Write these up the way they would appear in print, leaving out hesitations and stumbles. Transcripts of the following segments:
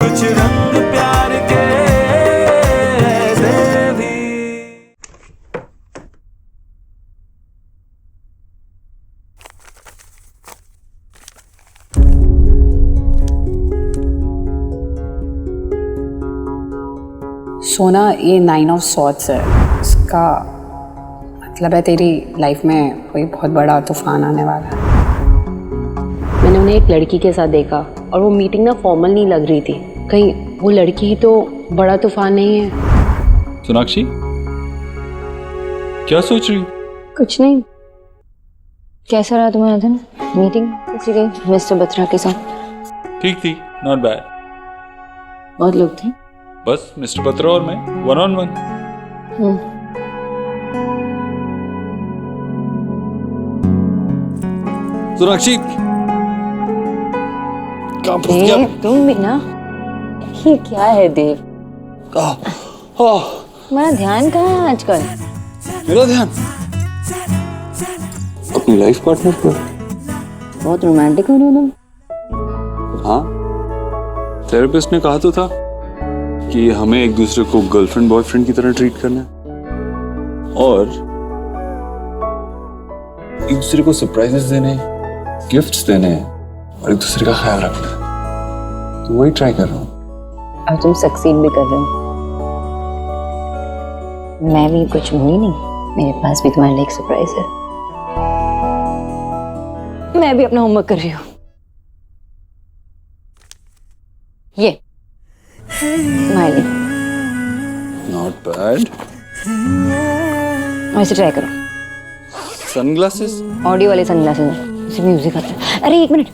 कुछ रंग प्यार के दे भी। सोना, ये 9 ऑफ सॉर्ड्स है। इसका मतलब है तेरी लाइफ में कोई बहुत बड़ा तूफान आने वाला है। मैंने उन्हें एक लड़की के साथ देखा और वो मीटिंग ना फॉर्मल नहीं लग रही थी। कहीं वो लड़की ही तो बड़ा तूफान नहीं है? सोनाक्षी, क्या सोच रही हो? कुछ नहीं। कैसा रहा तुम्हारा दिन? मीटिंग कैसी गई मिस्टर बत्रा के साथ? ठीक थी, नॉट बैड। बहुत लोग थे? बस मिस्टर बत्रा और मैं, 1-on-1। सोनाक्षी, कहाँ फंस गया? तुम भी ना, ये क्या है देव? तुम्हारा ध्यान कहाँ है आजकल? मेरा ध्यान अपनी लाइफ पार्टनर पर। बहुत रोमांटिक हो रहे हो तुम। हाँ, थेरेपिस्ट ने कहा तो था कि हमें एक दूसरे को गर्लफ्रेंड बॉयफ्रेंड की तरह ट्रीट करना है और एक दूसरे को सरप्राइजेस देने, गिफ्ट्स देने और एक दूसरे का ख्याल रखना है। तो वही ट्राई कर रहा हूँ। और तुम सक्सीड भी कर रहे हो। मैं भी कुछ भूली नहीं, मेरे पास भी तुम्हारे लिए एक सरप्राइज है। मैं भी अपना होमवर्क कर रही हूँ। ये तुम्हारे लिए। Not bad. वैसे ट्राई करो। सनग्लासेस? ऑडियो वाले सनग्लासेस हैं, इसमें म्यूजिक आता है। अरे एक मिनट।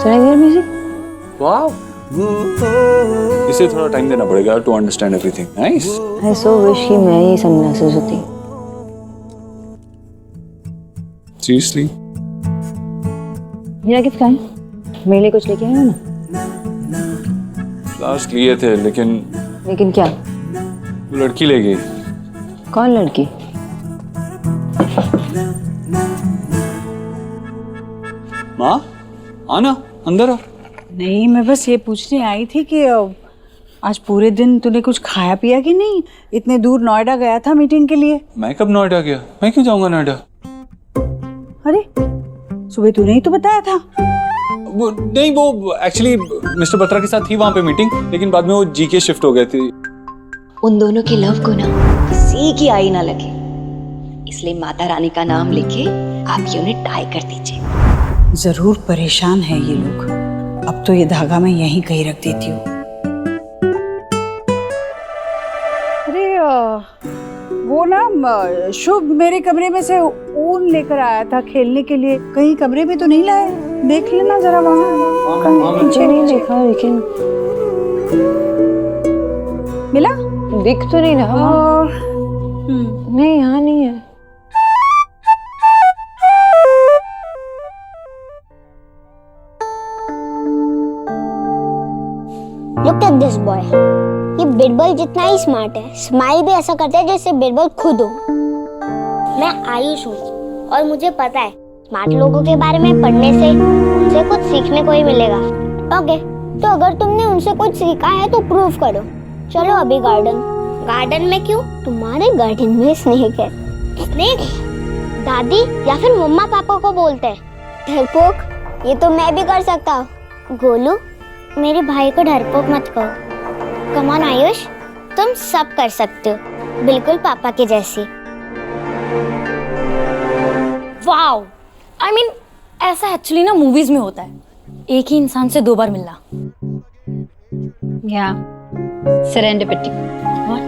सुनाई दे रहा म्यूजिक? वाओ, इसे थोड़ा टाइम देना पड़ेगा to understand everything. Nice. I so wish कि मैं ही सनग्लासेस होती। सीरियसली? मेरा गिफ्ट कहाँ है? मेरे लिए कुछ लेके आए हो ना? लास्ट लिए थे लेकिन क्या? वो लड़की ले गई। कौन लड़की? माँ, आना अंदर आ। नहीं, मैं बस ये पूछने आई थी कि आज पूरे दिन तूने कुछ खाया पिया कि नहीं? इतने दूर नोएडा गया था मीटिंग के लिए। मैं कब नोएडा गया? मैं क्यों जाऊंगा नोएडा? अरे सुबह तूने ही तो बताया था। वो एक्चुअली मिस्टर बत्रा के साथ थी वहां पे मीटिंग, लेकिन बाद में वो जीके शिफ्ट हो गए थे। उन दोनों के लव को ना किसी की आई ना लगे, इसलिए माता रानी का नाम लेके आप ये उन्हें टाई कर दीजिए। जरूर परेशान है ये लोग। अब तो ये धागा मैं यहीं कहीं रख देती हूँ। अरे वो ना शुभ मेरे कमरे में से ऊन लेकर आया था खेलने के लिए। कहीं कमरे में तो नहीं लाए? देख लेना जरा वहाँ। मुझे नहीं देखा, लेकिन मिला? दिख तो नहीं रहा। नहीं, यहाँ नहीं है। Look at this boy. ये बिरबल जितना ही स्मार्ट है। स्माइल भी ऐसा करता है जैसे बिरबल खुद हो। मैं आयुष हूँ और मुझे पता है स्मार्ट लोगों के बारे में पढ़ने से उनसे कुछ सीखने को ही मिलेगा। ओके, तो अगर तुमने उनसे कुछ सीखा है तो प्रूव करो। चलो अभी गार्डन में क्यों? तुम्हारे गार्डन में स्नेक है। स्नेक? दादी या फिर मम्मा पापा को बोलते हैं। डरपोक? ये तो मैं भी कर सकता हूँ। गोलू, मेरे भाई को डरपोक मत कहो। कम ऑन आयुष, तुम सब कर सकते हो, बिल्कुल पापा के जैसी। वाओ, आई मीन ऐसा एक्चुअली ना मूवीज में होता है, एक ही इंसान से 2 बार मिलना। या सेरेंडिपिटी। व्हाट?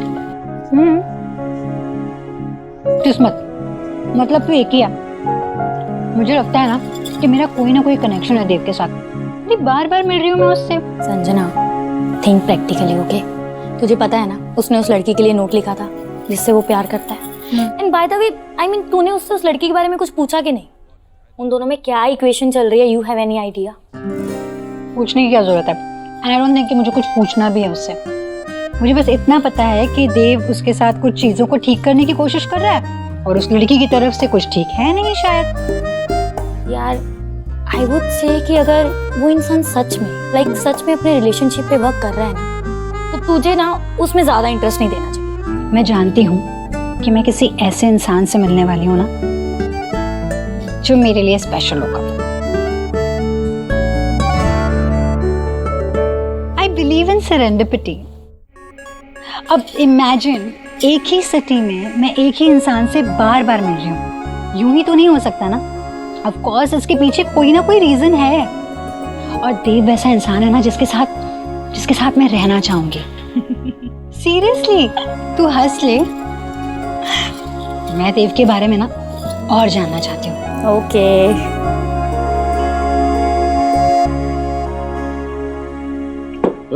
किस्मत। मतलब तू एक ही है। मुझे लगता है ना कि मेरा कोई ना कोई कनेक्शन है देव के साथ। बार बार मिल रही हूँ मैं उससे। Sanjana, think practically, okay? तुझे पता है ना उसने उस लड़की के लिए नोट लिखा था जिससे वो प्यार करता है। And by the way, I mean तूने उससे उस लड़की के बारे में कुछ पूछा कि नहीं? उन दोनों में क्या इक्वेशन चल रही है? You have any idea? पूछने की क्या जरूरत है? एंड आई डोंट थिंक कि मुझे कुछ पूछना भी है उससे। मुझे बस इतना पता है कि देव उसके साथ कुछ चीजों को ठीक करने की कोशिश कर रहा है और उस लड़की की तरफ से कुछ ठीक है नहीं शायद। यार आई वुड से कि अगर वो इंसान सच में सच में अपने रिलेशनशिप पे वर्क कर रहा है ना, तो तुझे ना उसमें ज्यादा इंटरेस्ट नहीं देना चाहिए। मैं जानती हूँ कि मैं किसी ऐसे इंसान से मिलने वाली हूँ ना जो मेरे लिए स्पेशल होगा। I believe in serendipity. अब इमेजिन एक ही सिटी में मैं एक ही इंसान से बार बार मिल रही हूँ, यूं ही तो नहीं हो सकता ना। ऑफ कोर्स इसके पीछे कोई ना कोई रीजन है, और देव वैसा इंसान है ना जिसके साथ मैं रहना चाहूंगी। सीरियसली तू हंस ले, मैं देव के बारे में ना और जानना चाहती हूँ। ओके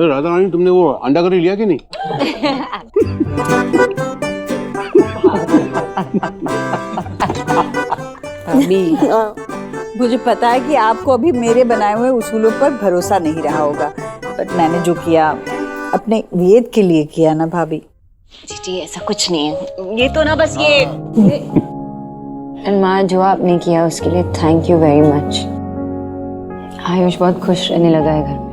राधा रानी, तुमने वो अंडा करी लिया कि नहीं? भाभी, मुझे पता है कि आपको अभी मेरे बनाए हुए उसूलों पर भरोसा नहीं रहा होगा, बट मैंने जो किया अपने वेद के लिए किया ना भाभी। जी ऐसा कुछ नहीं है, ये तो ना बस ये माँ, जो आपने किया उसके लिए thank you very much. Ayush बहुत खुश रहने लगा है घर में।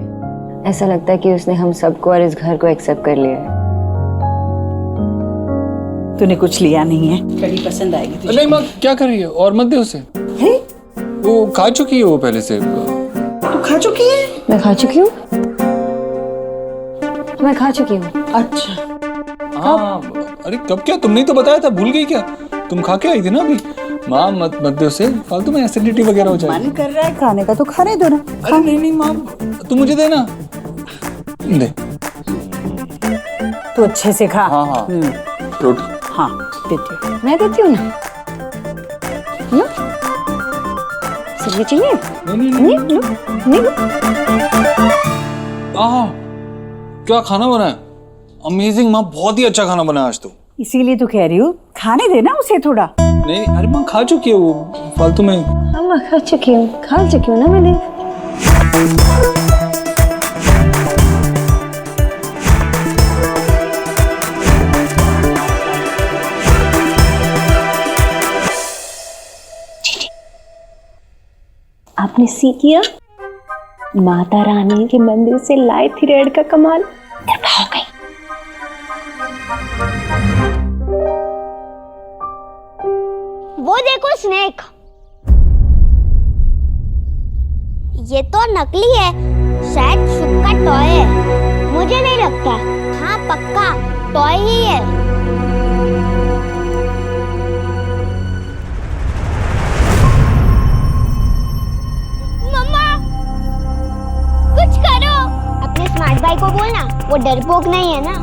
ऐसा लगता है कि उसने हम सबको और इस घर को एक्सेप्ट कर लिया है। तूने कुछ लिया नहीं है, कड़ी पसंद आएगी तुझे। नहीं माँ, क्या कर रही है? और मत दे उसे। वो खा चुकी है वो पहले से। तू खा चुकी है? मैं खा चुकी हूँ, मैं खा चुकी हूँ। अच्छा हाँ, अरे कब? क्या तुमने तो बताया था, भूल गई क्या? तुम खा के आई थी ना अभी। माँ मत दे उसे, फालतू में एसिडिटी वगैरह हो जाएगी। मन कर रहा है खाने का तो खाने दो ना। अरे नहीं माँ, तू मुझे दे ना, दे। तू अच्छे से खा। हाँ रोटी। हाँ देती हूँ। मैं देती हूँ ना, सब्जी चाहिए? नहीं लो, नहीं लो। क्या खाना बना है? अमेजिंग माँ, बहुत ही अच्छा खाना बना है आज तो। इसीलिए तो कह रही हूँ, खाने देना उसे थोड़ा। नहीं अरे माँ खा चुकी है वो, फालतू में। हाँ मैं खा चुकी हूँ ना मैंने। आपने सीख किया माता रानी के मंदिर से लाए थ्रेड का कमाल हो गई। वो देखो स्नेक, ये तो नकली है, शायद शुभ का टॉय है। मुझे नहीं लगता। हाँ पक्का टॉय ही है। मम्मा कुछ करो। अपने स्मार्ट भाई को बोलना, वो डरपोक नहीं है ना।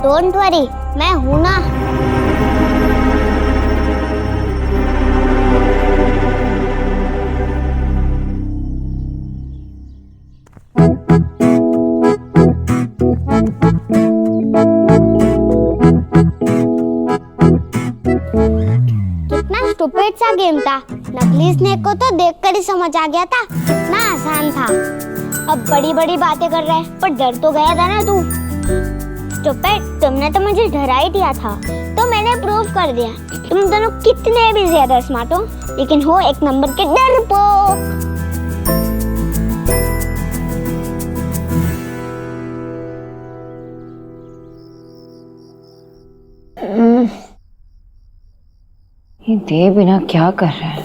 डोंट वरी, मैं हूं ना। कितना स्टूपिड सा गेम था। नकली स्नेक को तो देखकर ही समझ आ गया था, कितना आसान था। अब बड़ी बड़ी बातें कर रहा है, पर डर तो गया था ना तू। स्टूपिड, तुमने तो मुझे डरा ही दिया था, तो मैंने प्रूव कर दिया। तुम दोनों कितने भी ज्यादा स्मार्ट हो, लेकिन हो एक नंबर के डरपोक। ये देव बिना क्या कर रहा है?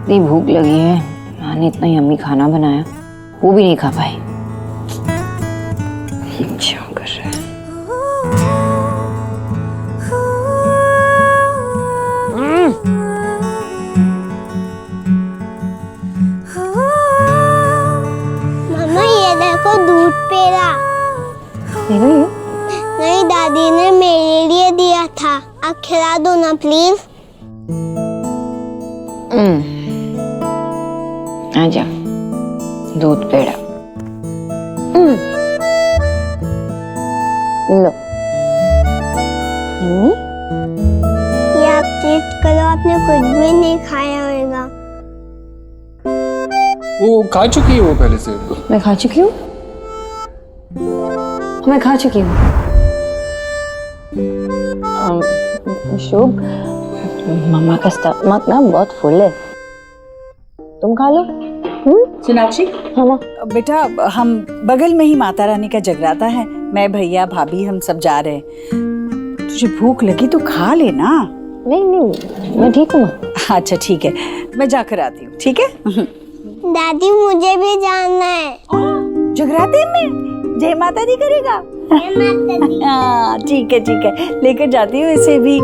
इतनी भूख लगी है, माँ ने इतना यम्मी खाना बनाया, वो भी नहीं खा पाई। क्या कर रहा है? मम्मा ये देखो दूध पेड़ा। नहीं, दादी ने मेरे लिए दिया था। आप खिला दो ना प्लीज। आजा, दूध पेड़ा। लो यम्मी। ये आप टेस्ट करो, आपने कुछ भी नहीं खाया होगा। वो खा चुकी है वो पहले से। मैं खा चुकी हूँ, मैं खा चुकी हूँ। शुभ, मम्मा का स्टमक ना बहुत फुल है, तुम खा लो। सोनाक्षी, हाँ माँ। बेटा हम बगल में ही माता रानी का जगराता है, मैं भैया भाभी हम सब जा रहे हैं। तुझे भूख लगी तो खा लेना। नहीं नहीं, मैं ठीक हूँ माँ। अच्छा ठीक है, मैं जाकर आती हूँ। ठीक है दादी मुझे भी जाना है। जगराते में जय माता दी करेगा? हाँ ठीक है, लेकर जाती हूँ इसे भी।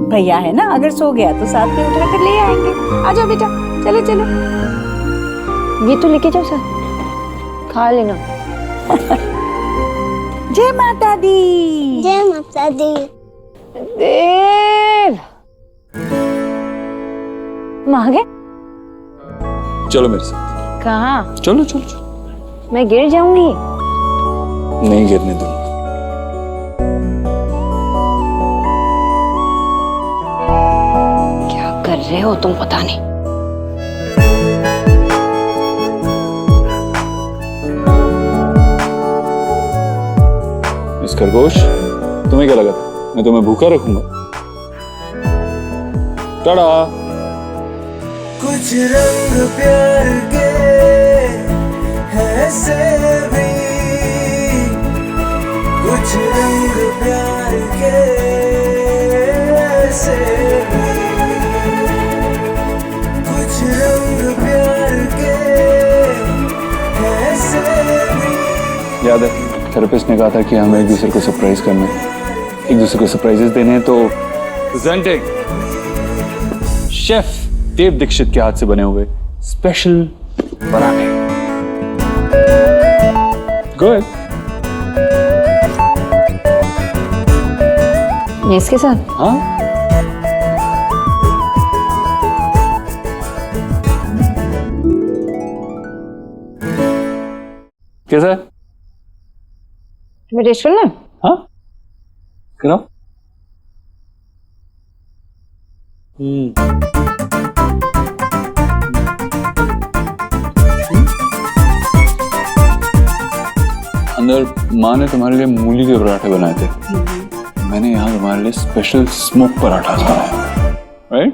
भैया है ना, अगर सो गया तो साथ में उठा कर ले आएंगे। आ जाओ बेटा, चलो चलो। ये तो लेके जाओ सर, खा लेना। जय माता दी। जय माता दी। देव मांगे चलो मेरे साथ। कहाँ? चलो चलो चलो। मैं गिर जाऊंगी। नहीं गिरने दूंगा। क्या कर रहे हो तुम, पता नहीं। इस खरगोश, तुम्हें क्या लगा था मैं तुम्हें भूखा रखूंगा? टाड़ा। कुछ रंग प्यार के ऐसे भी, कुछ रंग प्यार के ऐसे भी, कुछ रंग प्यार के ऐसे भी। याद है थेरेपिस्ट ने कहा था कि हमें एक दूसरे को सरप्राइज करना है, एक दूसरे को सरप्राइजेस देने हैं। तो प्रेजेंटिंग शेफ देव दीक्षित के हाथ से बने हुए स्पेशल पराठे। गुड। ये इसके साथ? हाँ कैसा है? तुम्हें टेस्ट करना है? हाँ कराओ। अंदर माँ ने तुम्हारे लिए मूली के पराठे बनाए थे, मैंने यहाँ तुम्हारे लिए स्पेशल स्मोक पराठा बनाया, राइट?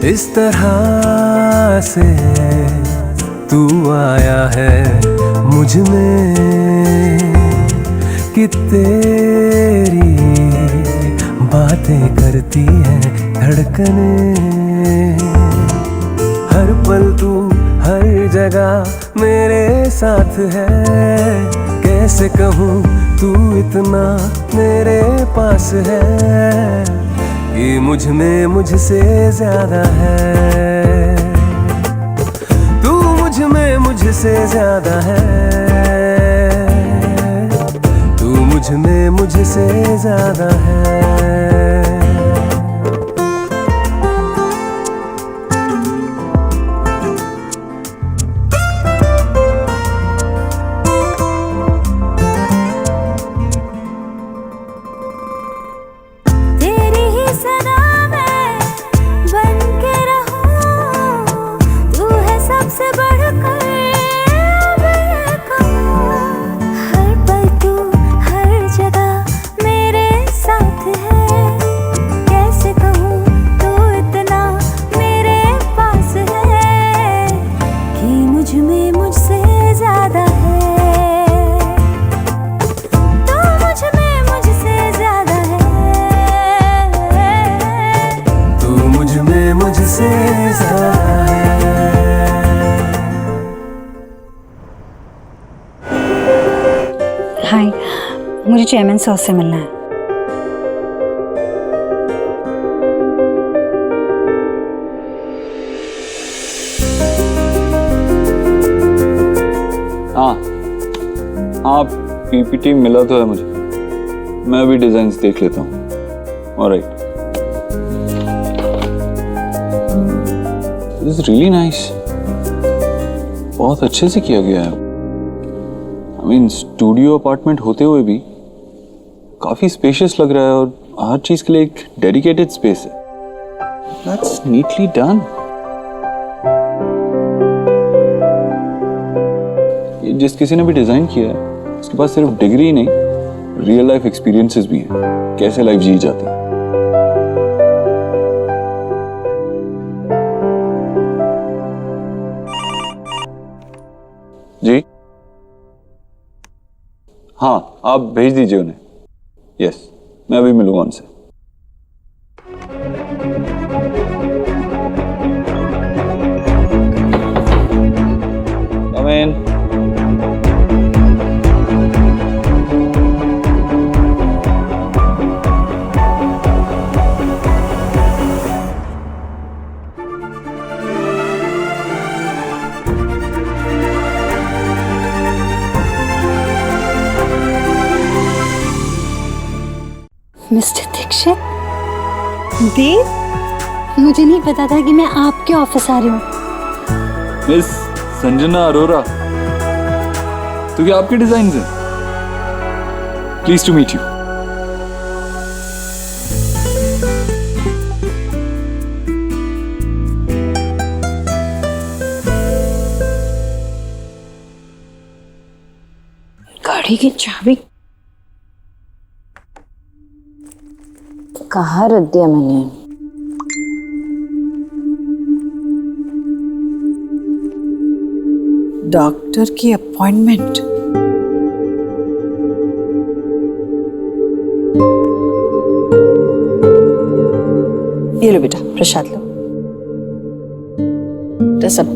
इस तरह से तू आया है मुझ में कि तेरी बातें करती हैं धड़कने। हर पल तू हर जगह मेरे साथ है, कैसे कहूँ तू इतना मेरे पास है कि मुझ में मुझसे ज्यादा है, तू मुझ में मुझसे ज्यादा है, तू मुझ में मुझसे ज्यादा है। हाय, मुझे चेयरमैन सर से मिलना है। हाँ पीपीटी मिला तो है मुझे, मैं अभी डिजाइन्स देख लेता हूँ। Alright, this is really nice, बहुत अच्छे से किया गया है। आई मीन स्टूडियो अपार्टमेंट होते हुए भी काफी स्पेशियस लग रहा है और हर चीज के लिए एक डेडिकेटेड स्पेस है। That's neatly done. जिस किसी ने भी डिजाइन किया है उसके पास सिर्फ डिग्री ही नहीं, रियल लाइफ एक्सपीरियंसेस भी हैं, कैसे लाइफ जी जाती है। जी हाँ, आप भेज दीजिए उन्हें। यस, मैं अभी मिलूंगा उनसे। Come in. मिस्टर दीक्षित, देव, मुझे नहीं पता था कि मैं आपके ऑफिस आ रही हूँ। मिस संजना अरोरा, तो क्या आपके डिजाइन हैं? Please to meet you. गाड़ी की चाबी कहाँ रख दिया मैंने? डॉक्टर की अपॉइंटमेंट। ये लो बेटा, प्रसाद लो। तो सब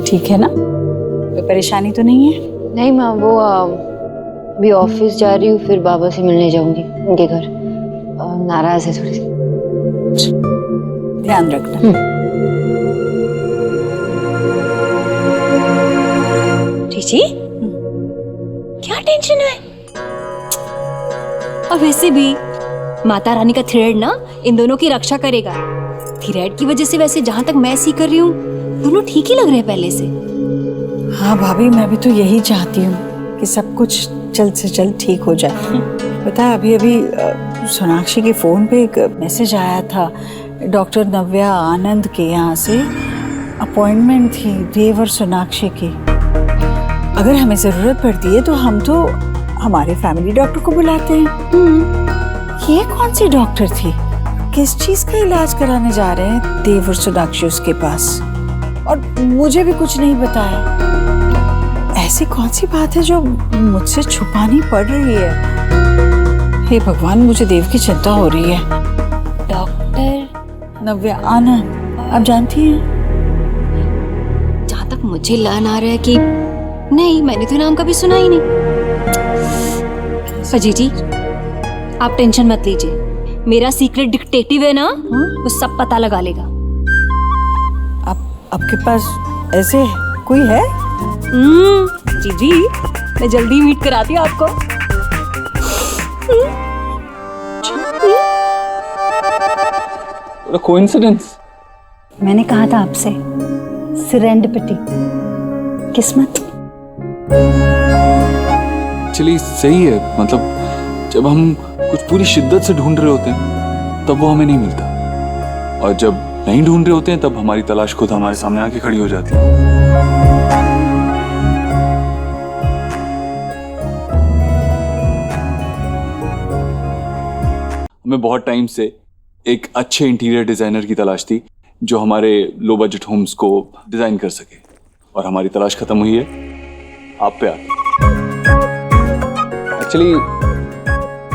ठीक है ना? कोई परेशानी तो नहीं है? नहीं माँ, वो अभी ऑफिस जा रही हूँ, फिर बाबा से मिलने जाऊंगी उनके घर। नाराज है थोड़ी सी। ध्यान रखना। जी क्या टेंशन है? और वैसे भी माता रानी का थ्रेड ना इन दोनों की रक्षा करेगा। थ्रेड की वजह से वैसे जहां तक मैं सी कर रही हूँ, दोनों ठीक ही लग रहे हैं पहले से। हाँ भाभी, मैं भी तो यही चाहती हूँ कि सब कुछ जल्द से जल्द ठीक हो जाए। पता है, अभी अभी सोनाक्षी के फोन पे एक मैसेज आया था, डॉक्टर नव्या आनंद के यहाँ से अपॉइंटमेंट थी देव और सोनाक्षी की। अगर हमें जरूरत पड़ती है तो हम तो हमारे फैमिली डॉक्टर को बुलाते हैं। ये कौन सी डॉक्टर थी? किस चीज का इलाज कराने जा रहे हैं देव और सोनाक्षी उसके पास, और मुझे भी कुछ नहीं बताया। ऐसी कौन सी बात है जो मुझसे छुपानी पड़ रही है? हे भगवान, मुझे देव की चिंता हो रही है। डॉक्टर नव्या आनंद, आप जानती हैं? जहां तक मुझे लन आ रहा है कि नहीं, मैंने तो नाम कभी सुना ही नहीं। अजी जी, आप टेंशन मत लीजिए, मेरा सीक्रेट डिटेक्टिव है ना, वो सब पता लगा लेगा। आपके पास ऐसे कोई है? जी जी, मैं जल्दी मीट कराती हूँ आपको। कोइंसिडेंस। मैंने कहा था आपसे, सेरेंडिपिटी, किस्मत। चलिए सही है, मतलब जब हम कुछ पूरी शिद्दत से ढूंढ रहे होते हैं तब वो हमें नहीं मिलता, और जब नहीं ढूंढ रहे होते हैं तब हमारी तलाश खुद हमारे सामने आके खड़ी हो जाती है। हमें बहुत टाइम से एक अच्छे इंटीरियर डिजाइनर की तलाश थी जो हमारे लो बजट होम्स को डिजाइन कर सके, और हमारी तलाश खत्म हुई है आप पे आके। एक्चुअली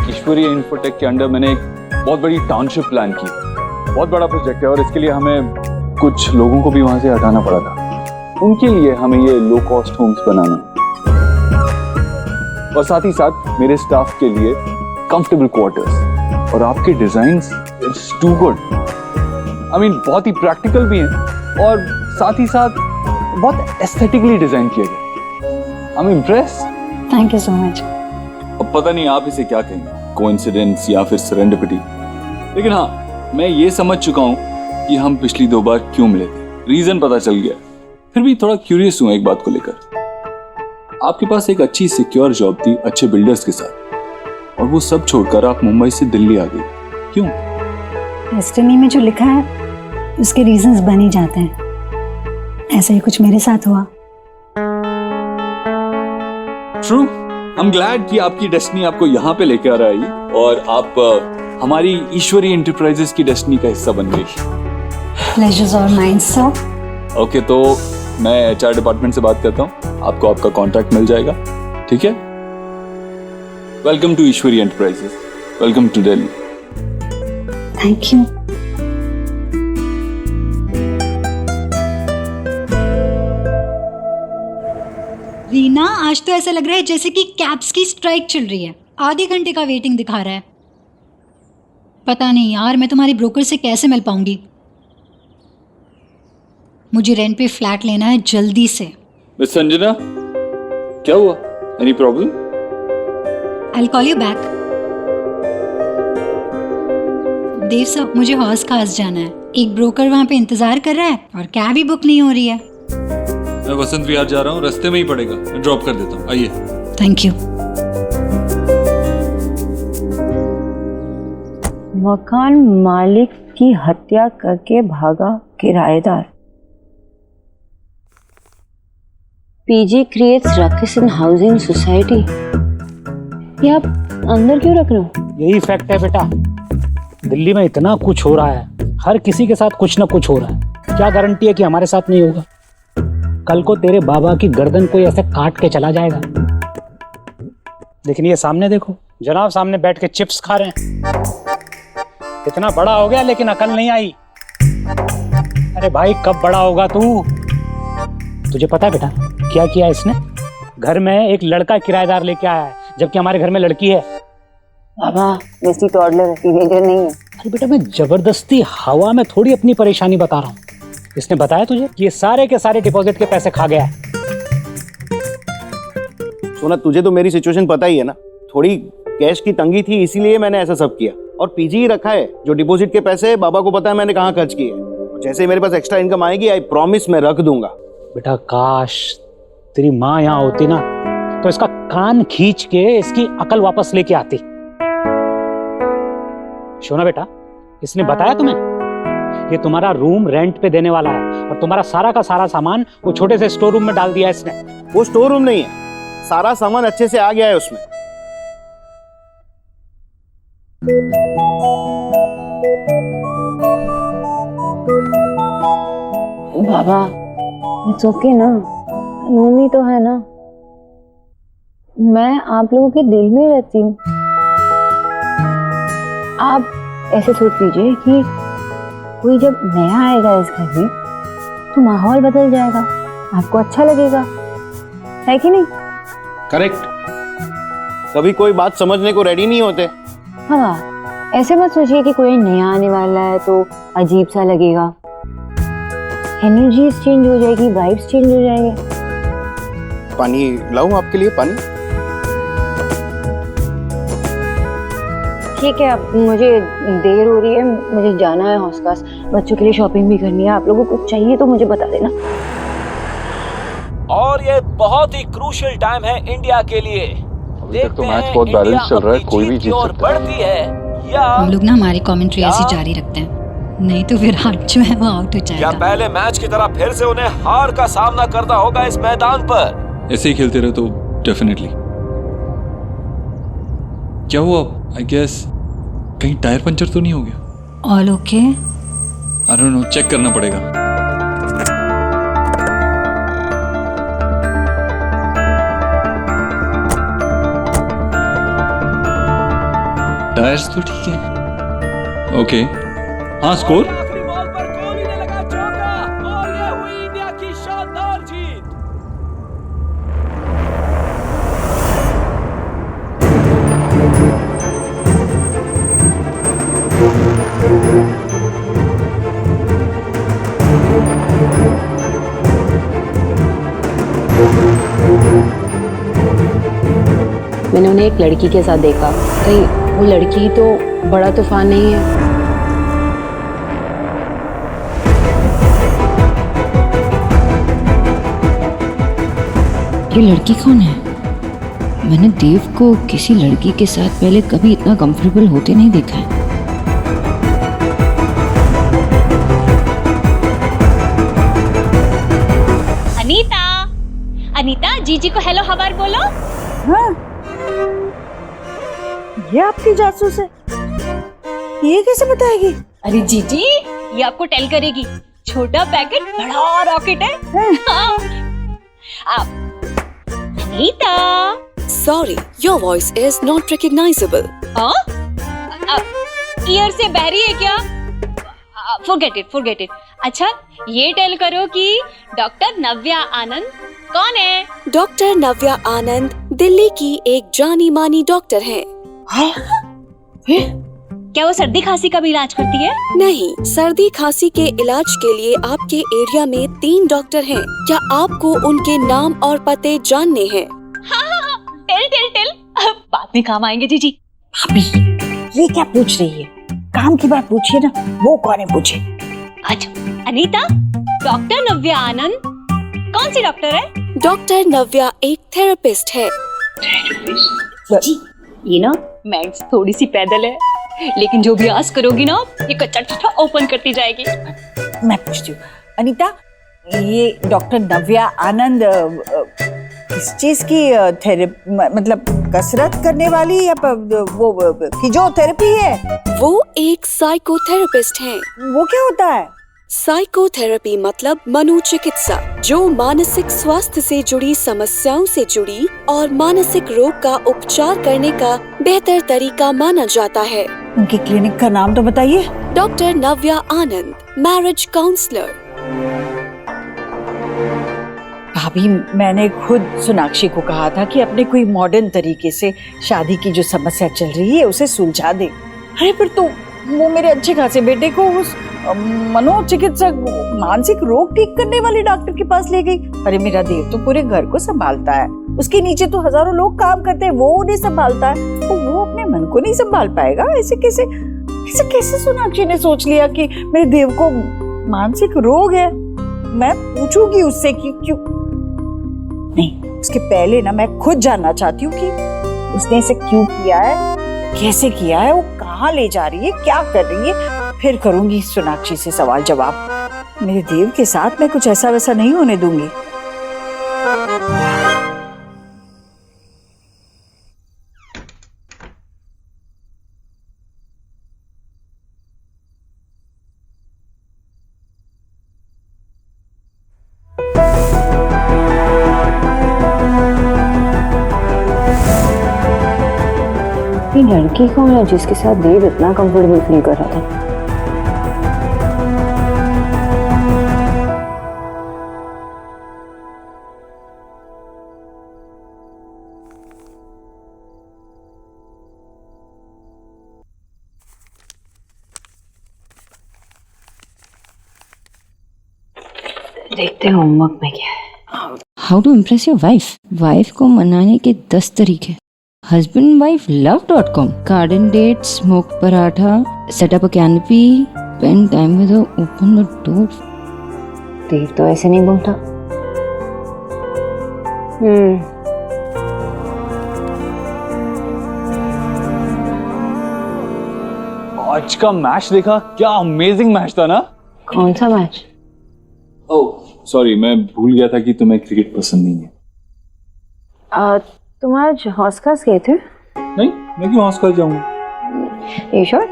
ईश्वरी इन्फोटेक के अंडर मैंने एक बहुत बड़ी टाउनशिप प्लान की, बहुत बड़ा प्रोजेक्ट है, और इसके लिए हमें कुछ लोगों को भी वहां से हटाना पड़ा था। उनके लिए हमें ये लो कॉस्ट होम्स बनाना, और साथ ही साथ मेरे स्टाफ के लिए कंफर्टेबल क्वार्टर्स। और आपके designs it's too good, I mean बहुत ही प्रैक्टिकल भी हैं, और साथ ही साथ बहुत एस्थेटिकली डिजाइन किए गए। I am impressed. Thank you so much. अब पता नहीं आप इसे क्या कहेंगे, कोइंसिडेंस या फिर सेरेंडिपिटी, लेकिन हाँ, मैं ये समझ चुका हूँ कि हम पिछली 2 बार क्यों मिले थे, रीजन पता चल गया। फिर भी थोड़ा क्यूरियस हूँ एक बात को लेकर। आपके पास एक अच्छी सिक्योर जॉब थी अच्छे बिल्डर्स के साथ, और वो सब छोड़कर आप मुंबई से दिल्ली आ गई, क्यों? डेस्टिनी में जो लिखा है उसके रीजंस बन ही जाते हैं। ऐसा ही कुछ मेरे साथ हुआ। ट्रू, आई एम ग्लैड कि आपकी डेस्टिनी आपको यहाँ पे लेके आ रहा है और आप हमारी ईश्वरी एंटरप्राइजेस की डेस्टिनी का हिस्सा बन गई। Pleasures are mine sir. Okay, तो मैं एचआर डिपार्टमेंट से बात करता हूँ, आपको आपका कॉन्ट्रैक्ट मिल जाएगा, ठीक है? Welcome to Ishwari enterprises, welcome to Delhi. Thank you. Reena, आज तो ऐसा लग रहा है जैसे कि कैब्स की स्ट्राइक चल रही है। आधे घंटे का वेटिंग दिखा रहा है। पता नहीं यार, मैं तुम्हारी ब्रोकर से कैसे मिल पाऊंगी। मुझे रेंट पे फ्लैट लेना है जल्दी से। मिस संजना, क्या हुआ? Any problem? I will call you back. Dev साहब, मुझे हौस खास जाना है। एक ब्रोकर वहाँ पे इंतजार कर रहा है और कैब ही बुक नहीं हो रही है। मैं वसंत विहार जा रहा हूँ, रास्ते में ही पड़ेगा, मैं ड्रॉप कर देता हूँ, आइए। Thank you. मकान मालिक की हत्या करके भागा किराएदार। पीजी क्रिएट्स रकिस इन हाउसिंग सोसाइटी। ये आप अंदर क्यों रख रहे हो? यही फैक्ट है बेटा, दिल्ली में इतना कुछ हो रहा है, हर किसी के साथ कुछ ना कुछ हो रहा है। क्या गारंटी है कि हमारे साथ नहीं होगा? कल को तेरे बाबा की गर्दन कोई ऐसे काट के चला जाएगा। लेकिन ये सामने देखो, जनाब सामने बैठ के चिप्स खा रहे हैं। इतना बड़ा हो गया लेकिन अकल नहीं आई। अरे भाई, कब बड़ा होगा तू? तुझे पता है बेटा क्या किया इसने? घर में एक लड़का किराएदार लेके आया है, जबकि हमारे घर में लड़की है। बाबा, वैसी टॉडलर है, टीनेजर नहीं है। अरे बेटा, मैं जबरदस्ती हवा में थोड़ी अपनी परेशानी बता रहा हूँ। इसने बताया तुझे कि ये सारे के सारे डिपॉजिट के पैसे खा गया है। सोना, तुझे तो मेरी सिचुएशन पता ही है ना। थोड़ी कैश की तंगी थी, इसीलिए मैंने ऐसा सब किया। और पीजी ही रखा है। जो डिपॉजिट के पैसे बाबा को पता है मैंने कहाँ खर्च किए। जैसे ही मेरे पास एक्स्ट्रा इनकम आएगी, आई प्रॉमिस मैं रख दूंगा। बेटा, काश तेरी माँ यहाँ होती ना, तो इसका कान खींच के इसकी अकल वापस लेके आती। शोना बेटा, इसने बताया तुम्हें? ये तुम्हारा रूम रेंट पे देने वाला है और तुम्हारा सारा का सारा सामान वो छोटे से स्टोर रूम में डाल दिया है इसने। वो स्टोर रूम नहीं है, सारा सामान अच्छे से आ गया है उसमें। बाबा, इट्स ओके ना, रूमी तो है ना। मैं आप लोगों के दिल में रहती हूँ। आप ऐसे सोच लीजिए कि कोई जब नया आएगा इस घर में तो माहौल बदल जाएगा, आपको अच्छा लगेगा, है कि नहीं? करेक्ट। कभी कोई बात समझने को रेडी नहीं होते। हाँ, ऐसे मत सोचिए कि कोई नया आने वाला है तो अजीब सा लगेगा। एनर्जी चेंज हो जाएगी, वाइब्स चेंज हो जाएंगे। पानी लाऊं आपके लिए? पानी? ठीक है, अब मुझे देर हो रही है, मुझे जाना है हौसखास, बच्चों के लिए शॉपिंग भी करनी है। आप लोगों को कुछ चाहिए तो मुझे बता देना। और ये बहुत ही क्रूशियल टाइम है इंडिया के लिए। अभी तक तो मैच बहुत बैलेंस चल रहा है, कोई भी जीत सकता है। बढ़ती है या हम लोग ना हमारी कमेंट्री ऐसी जारी रखते हैं, नहीं तो विराट जो है वो आउट हो जाएगा। या पहले मैच की तरह फिर से उन्हें हार का सामना करना होगा इस मैदान पर। ऐसे ही खेलते रहे तो डेफिनेटली। क्या हुआ? आई गेस कहीं टायर पंचर तो नहीं हो गया? All okay? I don't know, check करना पड़ेगा। टायर्स तो ठीक है। ओके, हाँ, स्कोर? आखिरी बॉल पर कोहली ने लगा चौका और ये हुई इंडिया की शानदार जीत। मैंने उन्हें एक लड़की के साथ देखा। कहीं वो लड़की तो बड़ा तूफान नहीं है? ये लड़की कौन है? मैंने देव को किसी लड़की के साथ पहले कभी इतना कंफर्टेबल होते नहीं देखा है। अनीता, अनीता, जीजी को हेलो हवार बोलो। हाँ, ये आपकी जासूस है? ये कैसे बताएगी? अरे जीजी, ये आपको टेल करेगी। छोटा पैकेट बड़ा रॉकेट है। हाँ। Anita, sorry, your voice is not recognisable. Year से बहरी है क्या? Forget it. अच्छा, ये टेल करो कि डॉक्टर नव्या आनंद कौन है? डॉक्टर नव्या आनंद दिल्ली की एक जानी मानी डॉक्टर हैं। क्या वो सर्दी खांसी का भी इलाज करती है? नहीं, सर्दी खांसी के इलाज के लिए आपके एरिया में 3 डॉक्टर हैं। क्या आपको उनके नाम और पते जानने हैं? हाँ, टेल। बाद में काम आएंगे जीजी। भाभी, ये क्या पूछ रही है? काम की बात पूछिए ना, वो कौन है पूछे। अच्छा, अनीता, डॉक्टर नव्या आनंद कौन सी डॉक्टर है? डॉक्टर नव्या एक थेरेपिस्ट है। जी, ये ना मैथ्स थोड़ी सी पैदल है, लेकिन जो भी आस करोगी ना, ये कच्चा चिट्ठा ओपन करती जाएगी। मैं पूछती हूँ, अनीता, ये डॉक्टर नव्या आनंद किस चीज की मतलब कसरत करने वाली या वो फिजियोथेरेपी है? वो एक साइकोथेरेपिस्ट हैं। वो क्या होता है? साइकोथेरेपी मतलब मनोचिकित्सा, जो मानसिक स्वास्थ्य से जुड़ी समस्याओं से जुड़ी और मानसिक रोग का उपचार करने का बेहतर तरीका माना जाता है। उनकी क्लिनिक का नाम तो बताइए। डॉक्टर नव्या आनंद, मैरिज काउंसलर। भाभी, मैंने खुद सोनाक्षी को कहा था कि अपने कोई मॉडर्न तरीके से शादी की जो समस्या चल रही है उसे सुलझा दे। अरे पर तो वो मेरे अच्छे खासे बेटे को उस मनोचिकित्सक, मानसिक रोग ठीक करने वाले डॉक्टर के पास ले गई। अरे मेरा देव तो पूरे घर को संभालता है, उसके नीचे तो हजारों लोग काम करते हैं, वो उन्हें संभालता है, तो वो अपने मन को नहीं संभाल पाएगा? ऐसे कैसे सोनाक्षी ने सोच लिया कि मेरे देव को मानसिक रोग है? मैं पूछूंगी उससे कि क्यों नहीं। उसके पहले ना मैं खुद जानना चाहती हूँ कि उसने इसे क्यों किया है, कैसे किया है, वो कहाँ ले जा रही है, क्या कर रही है। फिर करूंगी सोनाक्षी से सवाल जवाब। मेरे देव के साथ मैं कुछ ऐसा वैसा नहीं होने दूंगी। ये लड़की कौन है जिसके साथ देव इतना कंफर्टेबल फील कर रहा था? देखते हैं होमवर्क में क्या है। How to impress your wife? Wife को मनाने के 10 तरीके। husbandwiflove.com। garden date, smoke paratha, set up a canopy, spend time with her, open the door. देव तो ऐसे नहीं बोलता। आज का मैच देखा? क्या अमेजिंग मैच था ना? कौन सा मैच? ओह सॉरी, मैं भूल गया था कि तुम्हें क्रिकेट पसंद नहीं है। तुम आज हॉस खास गए थे? नहीं, मैं क्यों हॉस खास जाऊंगा? ये श्योर?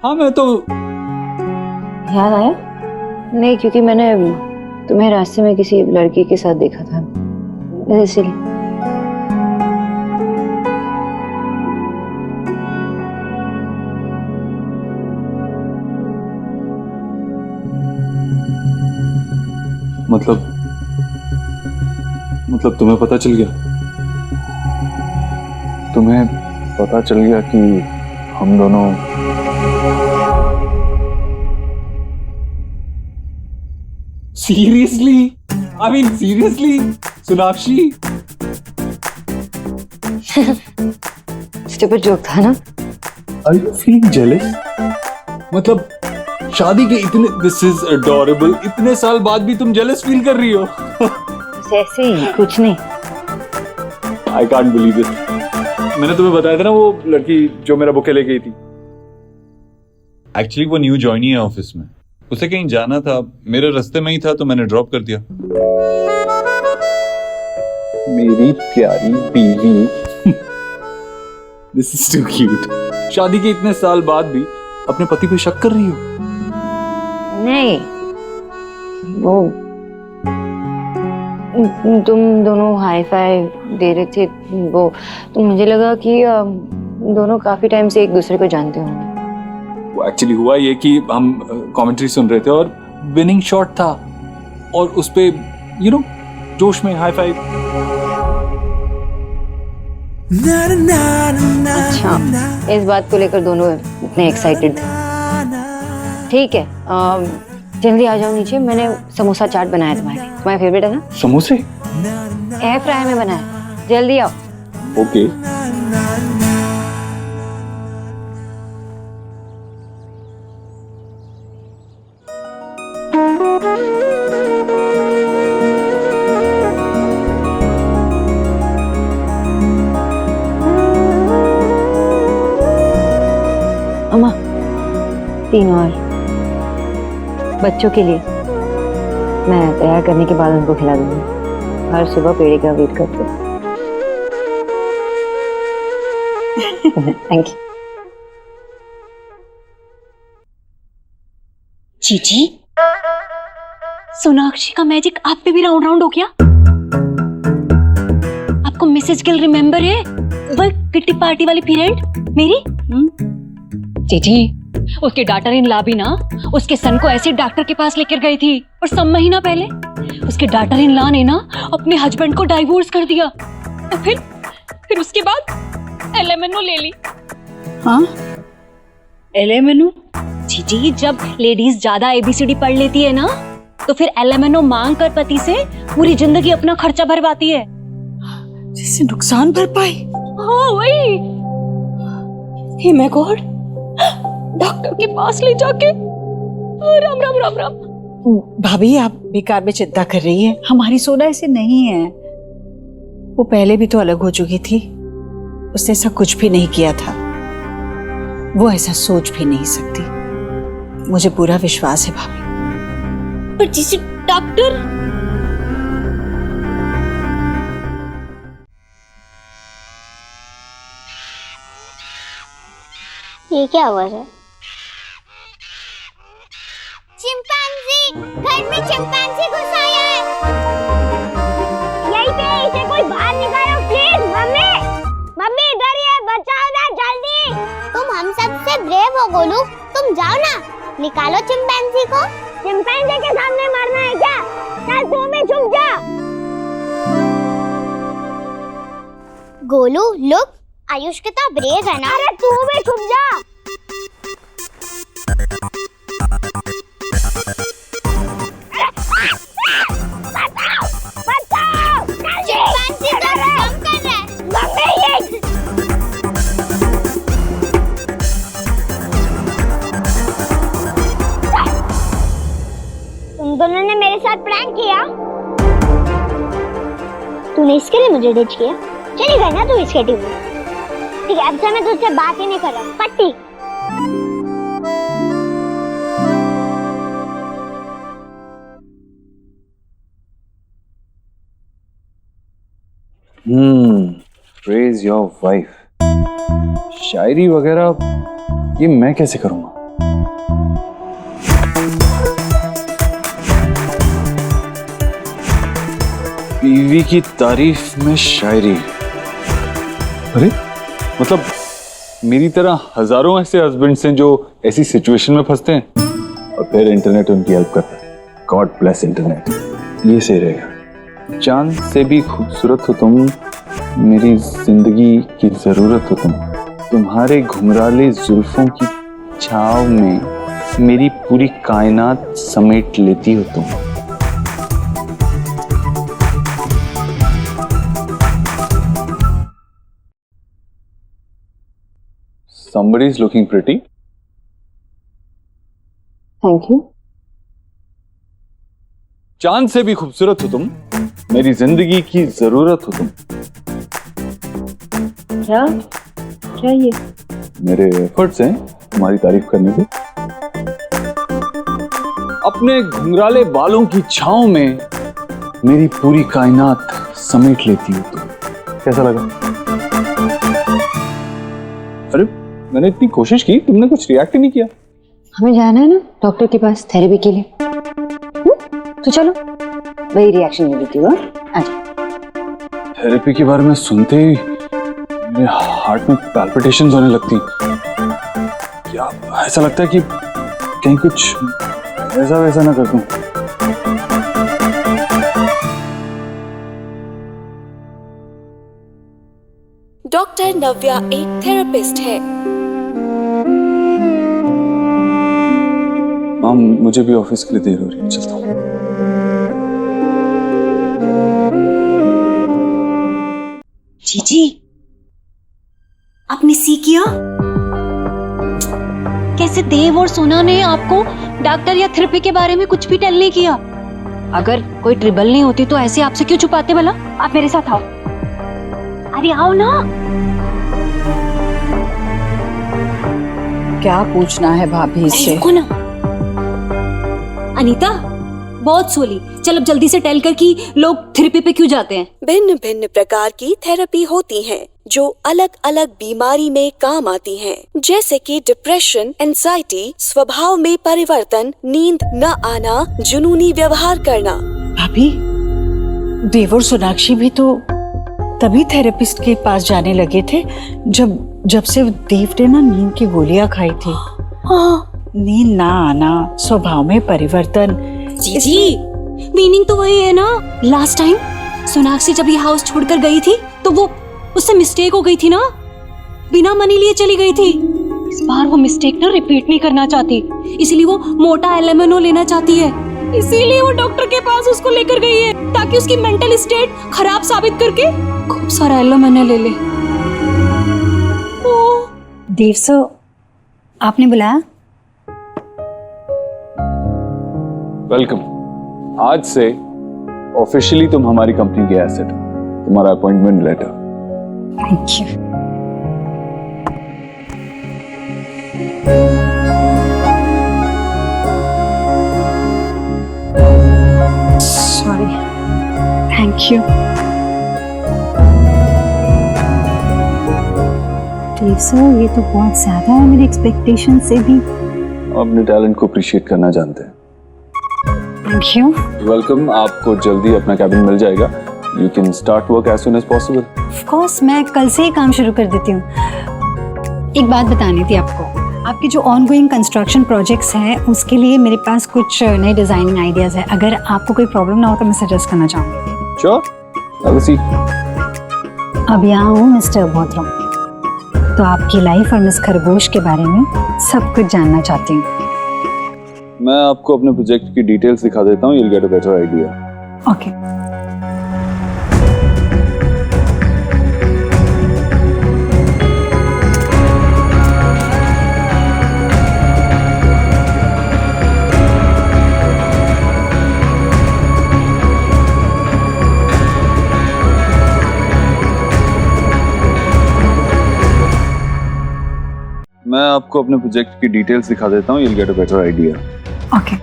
हाँ, मैं तो याद आया? नहीं, क्योंकि मैंने तुम्हें रास्ते में किसी लड़की के साथ देखा था, इसलिए। मतलब तुम्हें पता चल गया? तुम्हें पता चल गया कि हम दोनों seriously? I mean seriously Sonakshi? Stupid joke था ना? Are you feeling jealous? मतलब शादी के दिस इज अडोरेबल, इतने साल बाद भी तुम जेलस फील कर रही हो? ऐसे ही, कुछ नहीं। I can't believe it. मैंने तुम्हें बताया था ना वो लड़की जो मेरा बुके ले गई थी। एक्चुअली वो न्यू ज्वाइनी है ऑफिस में, उसे कहीं जाना था, मेरे रास्ते में ही था तो मैंने ड्रॉप कर दिया। मेरी प्यारी बीवी। This is too cute. शादी के इतने साल बाद भी अपने पति पे शक कर रही हो? नहीं, वो तुम दोनों हाई फाई दे रहे थे, वो तो मुझे लगा कि दोनों काफी टाइम से एक दूसरे को जानते होंगे। वो एक्चुअली हुआ ये कि हम कमेंट्री सुन रहे थे और विनिंग शॉट था और उस पे जोश में हाई फाइव। अच्छा, इस बात को लेकर दोनों इतने एक्साइटेड थे। ठीक है, जल्दी आ जाओ नीचे, मैंने समोसा चाट बनाया तुम्हारे फेवरेट है ना? समोसे एयर फ्राई में बनाया, जल्दी आओ। ओके। अम्मा, 3 और बच्चों के लिए मैं तैयार करने के बाद उनको खिला दूंगी। हर सुबह पेड़े का वेट करते। Thank you. जीजी, सोनाक्षी का मैजिक आप पे भी राउंड राउंड हो गया? आपको मिसेज गिल रिमेम्बर है? वो किट्टी पार्टी वाली पीरियड मेरी? जीजी, उसके डॉटर इन लॉ भी ना उसके सन को ऐसे डॉक्टर के पास लेकर गई थी और 6 महीना पहले उसके डॉटर इन लॉ ने ना अपने हस्बैंड को डाइवोर्स कर दिया और फिर उसके बाद एलएमएनओ ले ली। हाँ, एलएमएनओ? जी, जब लेडीज ज्यादा एबीसीडी पढ़ लेती है ना तो फिर एलएमएनओ मांग कर पति से पूरी जिंदगी अपना खर्चा भरवाती है। जिससे नुकसान भरपाई? हाँ वही। हे माय गॉड, डॉक्टर के पास ले जाके राम राम राम राम। भाभी, आप बेकार में चिंता कर रही हैं। हमारी सोना ऐसे नहीं है। वो पहले भी तो अलग हो चुकी थी, उसने ऐसा कुछ भी नहीं किया था। वो ऐसा सोच भी नहीं सकती, मुझे पूरा विश्वास है भाभी। पर जिसे डॉक्टर ये क्या आवाज है? चिंपैंजी, घर में चिंपैंजी घुस आया है। यहीं पे, इसे कोई बाहर निकालो प्लीज। मम्मी, मम्मी इधर ही है, बचाओ ना जल्दी। तुम हम सब से ब्रेव हो गोलू, तुम जाओ ना, निकालो चिंपैंजी को। चिंपैंजी के सामने मरना है क्या? चल तू भी छुप जा। गोलू लुक, आयुष कितना ब्रेव है ना। अरे तू भी छुप जा। तुम दोनों ने मेरे साथ प्रैंक किया। तूने इसके लिए मुझे डिच किया? चली गई ना तू इसके टीम में। ठीक है, अब से मैं तुझसे बात ही नहीं कर रहा। पट्टी। Praise your wife. शायरी वगैरह ये मैं कैसे करूंगा? बीवी की तारीफ में शायरी? अरे मतलब मेरी तरह हजारों ऐसे हस्बैंड्स हैं जो ऐसी सिचुएशन में फंसते हैं और फिर इंटरनेट उनकी हेल्प करता है। गॉड ब्लेस इंटरनेट, ये सही रहेगा। चांद से भी खूबसूरत हो तुम, मेरी जिंदगी की जरूरत हो तुम। तुम्हारे घुंघराले जुल्फों की छाव में मेरी पूरी कायनात समेट लेती हो तुम। Somebody is looking pretty. Thank you. चांद से भी खूबसूरत हो तुम, मेरी जिंदगी की जरूरत हो तुम। क्या क्या ये? मेरे एफर्ट्स हैं तुम्हारी तारीफ करने के। अपने घुंघराले बालों की छांव में मेरी पूरी कायनात समेट लेती हो। कैसा लगा? अरे मैंने इतनी कोशिश की, तुमने कुछ रिएक्ट ही नहीं किया। हमें जाना है ना डॉक्टर के पास थेरेपी के लिए। तो चलो, वही रिएक्शन मिली थी। थेरेपी के बारे में सुनते ही मेरे हार्ट में पैल्पिटेशंस होने लगती। क्या ऐसा लगता है कि कहीं कुछ ऐसा वैसा ना कर दूं। डॉक्टर नव्या एक थेरेपिस्ट है। माम, मुझे भी ऑफिस के लिए देर हो रही है, चलता हूँ। जीजी, आपने सी किया? कैसे देव और सोना ने आपको डॉक्टर या थेरेपी के बारे में कुछ भी टेल नहीं किया? अगर कोई ट्रिबल नहीं होती तो ऐसे आपसे क्यों छुपाते भला? आप मेरे साथ आओ। अरे आओ ना। क्या पूछना है भाभी से? रुको ना। अनीता, बहुत सोली। चल अब जल्दी से टेल कर कि लोग थेरेपी पे क्यों जाते हैं। भिन्न भिन्न प्रकार की थेरेपी होती हैं, जो अलग अलग बीमारी में काम आती हैं, जैसे कि डिप्रेशन, एंजाइटी, स्वभाव में परिवर्तन, नींद न आना, जुनूनी व्यवहार करना। भाभी, देव और सोनाक्षी भी तो तभी थेरेपिस्ट के पास जाने लगे थे जब से देव ने ना नींद की गोलियां खाई थी। नींद ना आना, स्वभाव में परिवर्तन। जी, मीनिंग तो वही है ना। लास्ट टाइम सोनाक्षी जब ये हाउस छोड़कर गई थी तो वो उससे मिस्टेक हो गई थी ना, बिना मनी लिए चली गई थी। इस बार वो मिस्टेक ना रिपीट नहीं करना चाहती, इसलिए वो मोटा एलेमेनो लेना चाहती है। इसीलिए वो डॉक्टर के पास उसको लेकर गई है, ताकि उसकी मेंटल स्टेट खराब साबित करके खूब सारा एलेमेनो ले ले। देव सर, आपने बुलाया? वेलकम। आज से ऑफिशियली तुम हमारी कंपनी के एसेट हो। तुम्हारा appointment letter. Thank you. Sorry. Thank you. Dev sir, ये तो बहुत ज्यादा है मेरी एक्सपेक्टेशन से भी। अपने टैलेंट को अप्रिशिएट करना जानते हैं। Thank you. वेलकम। आपको जल्दी अपना कैबिन मिल जाएगा। You can start work as soon as possible. Of course, मैं कल से ही काम शुरू कर देती हूँ। एक बात बतानी थी आपको। आपके जो ऑनगोइंग कंस्ट्रक्शन प्रोजेक्ट्स हैं, उसके लिए मेरे पास कुछ नए डिजाइनिंग आइडियाज है। अगर आपको कोई प्रॉब्लम ना हो तो मैं सजेस्ट करना चाहूँगी। Sure. Have a seat. अब यहाँ हूँ मिस्टर बोथरो, तो आपकी लाइफ और मिस खरगोश के बारे में सब कुछ जानना चाहती हूँ। मैं आपको अपने प्रोजेक्ट की डिटेल्स दिखा देता हूँ। You'll get a better idea. Okay. मैं आपको अपने प्रोजेक्ट की डिटेल्स दिखा देता हूँ। You'll get a better idea. Okay.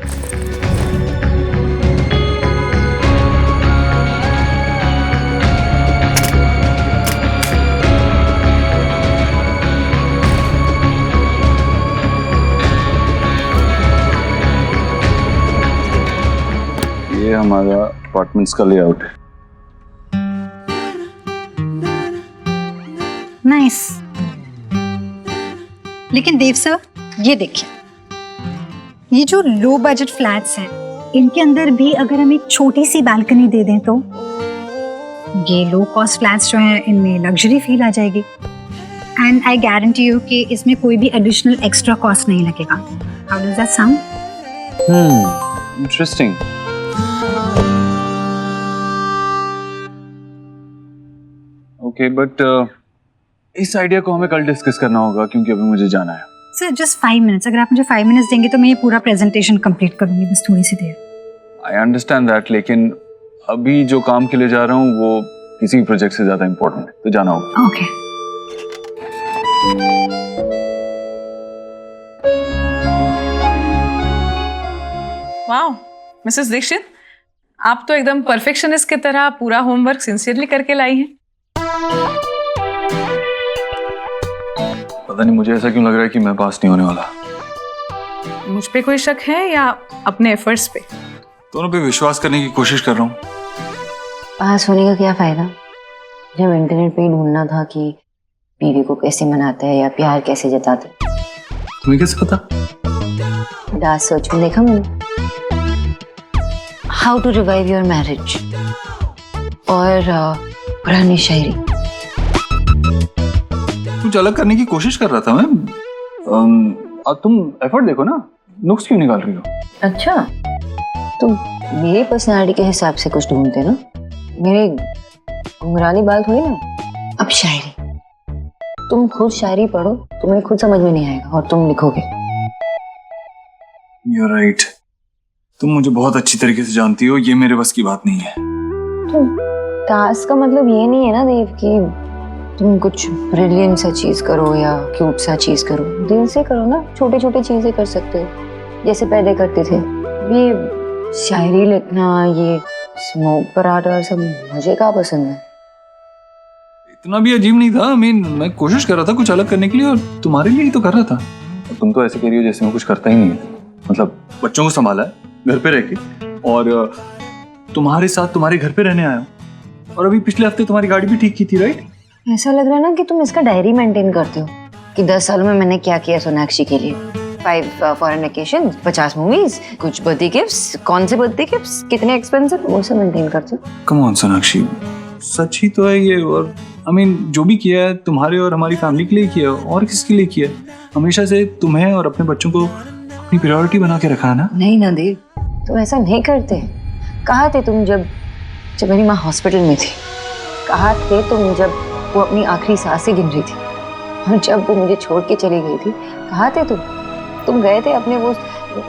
ये हमारा अपार्टमेंट्स का लेआउट है। नाइस। लेकिन देव सर, ये देखिए, ये जो लो बजट फ्लैट्स हैं, इनके अंदर भी अगर हम एक छोटी सी बालकनी दे दें तो ये लो कॉस्ट फ्लैट्स जो हैं, इनमें लग्जरी फील आ जाएगी। एंड आई गारंटी यू कि इसमें कोई भी एडिशनल एक्स्ट्रा कॉस्ट नहीं लगेगा। How does that sound? Interesting. Okay, but इस आइडिया को हमें कल डिस्कस करना होगा, क्योंकि अभी मुझे जाना है। सर जस्ट 5 मिनट्स, अगर आप मुझे 5 मिनट्स देंगे तो मैं ये पूरा प्रेजेंटेशन कंप्लीट करूंगी, बस थोड़ी सी देर। आई अंडरस्टैंड दैट, लेकिन अभी जो काम के लिए जा रहा हूँ वो किसी प्रोजेक्ट से ज्यादा इम्पोर्टेंट है, तो जाना होगा। ओके। वाओ मिसेस दीक्षित, आप तो एकदम परफेक्शनिस्ट की तरह पूरा होमवर्क सिंसियरली करके लाई हैं। पता नहीं मुझे ऐसा क्यों लग रहा है कि मैं पास नहीं होने वाला। मुझ पे कोई शक है या अपने एफर्ट्स पे? दोनों पे विश्वास करने की कोशिश कर रहा हूँ। पास होने का क्या फायदा जब इंटरनेट पे ही ढूंढना था कि बीवी को कैसे मनाते हैं या प्यार कैसे जताते हैं। तुम्हें कैसे पता? डार्क सर्च में देखा मैंने, how to revive your marriage और पुरानी शायरी। कुछ अलग करने की कोशिश कर रहा था मैं। अब तुम एफर्ट देखो ना, नुक्स क्यों निकाल रही हो? अच्छा, तुम मेरी पर्सनालिटी के हिसाब से कुछ ढूंढते ना, मेरे घुंघरानी बाल थोड़ी ना। अब शायरी, तुम खुद शायरी पढ़ो, तुम्हें खुद समझ में नहीं आएगा और तुम लिखोगे। You're right. तुम मुझे बहुत अच्छी तरीके से जानती हो, ये मेरे बस की बात नहीं है। तो टास्क का मतलब ये नहीं है ना देव कि तुम कुछ ब्रिलियंट सा चीज करो या क्यूट सा चीज करो, दिल से करो ना। छोटे छोटे चीजें कर सकते हो जैसे पहले करते थे। ये शायरी लिखना, ये स्मोक पराठा सब मुझे क्या पसंद है। इतना भी अजीब नहीं था। मैं कोशिश कर रहा था कुछ अलग करने के लिए और तुम्हारे लिए ही तो कर रहा था। और तुम तो ऐसे कह रही हो जैसे मैं कुछ करता ही नहीं है। मतलब बच्चों को संभाला है घर पे रह के और तुम्हारे साथ तुम्हारे घर पे रहने आया हूँ। और अभी पिछले हफ्ते तुम्हारी गाड़ी भी ठीक की थी, राइट? ऐसा लग रहा है ना कि तुम इसका डायरी मेंटेन करते हो कि 10 सालों में मैंने क्या किया सोनाक्षी के लिए। 5 फॉरेन वेकेशन, 50 मूवीज, कुछ बर्थडे गिफ्ट्स, कौन से बर्थडे गिफ्ट्स, कितने एक्सपेंसिव, वो सब मेंटेन करते हो। कम ऑन सोनाक्षी, सच ही तो है ये। और जो भी किया है तुम्हारे और हमारी फैमिली के लिए किया, और किसके लिए किया? हमेशा से तुम्हें और अपने बच्चों को अपनी प्रायोरिटी बना के रखा है ना। नहीं ना देव, तुम ऐसा नहीं करते। कहाँ थे तुम जब मेरी माँ हॉस्पिटल में थी? कहाँ थे तुम जब वो अपनी आखिरी सांसें गिन रही थी? और जब वो मुझे छोड़ के चली गई थी, कहाँ थे तुम? तुम गए थे अपने वो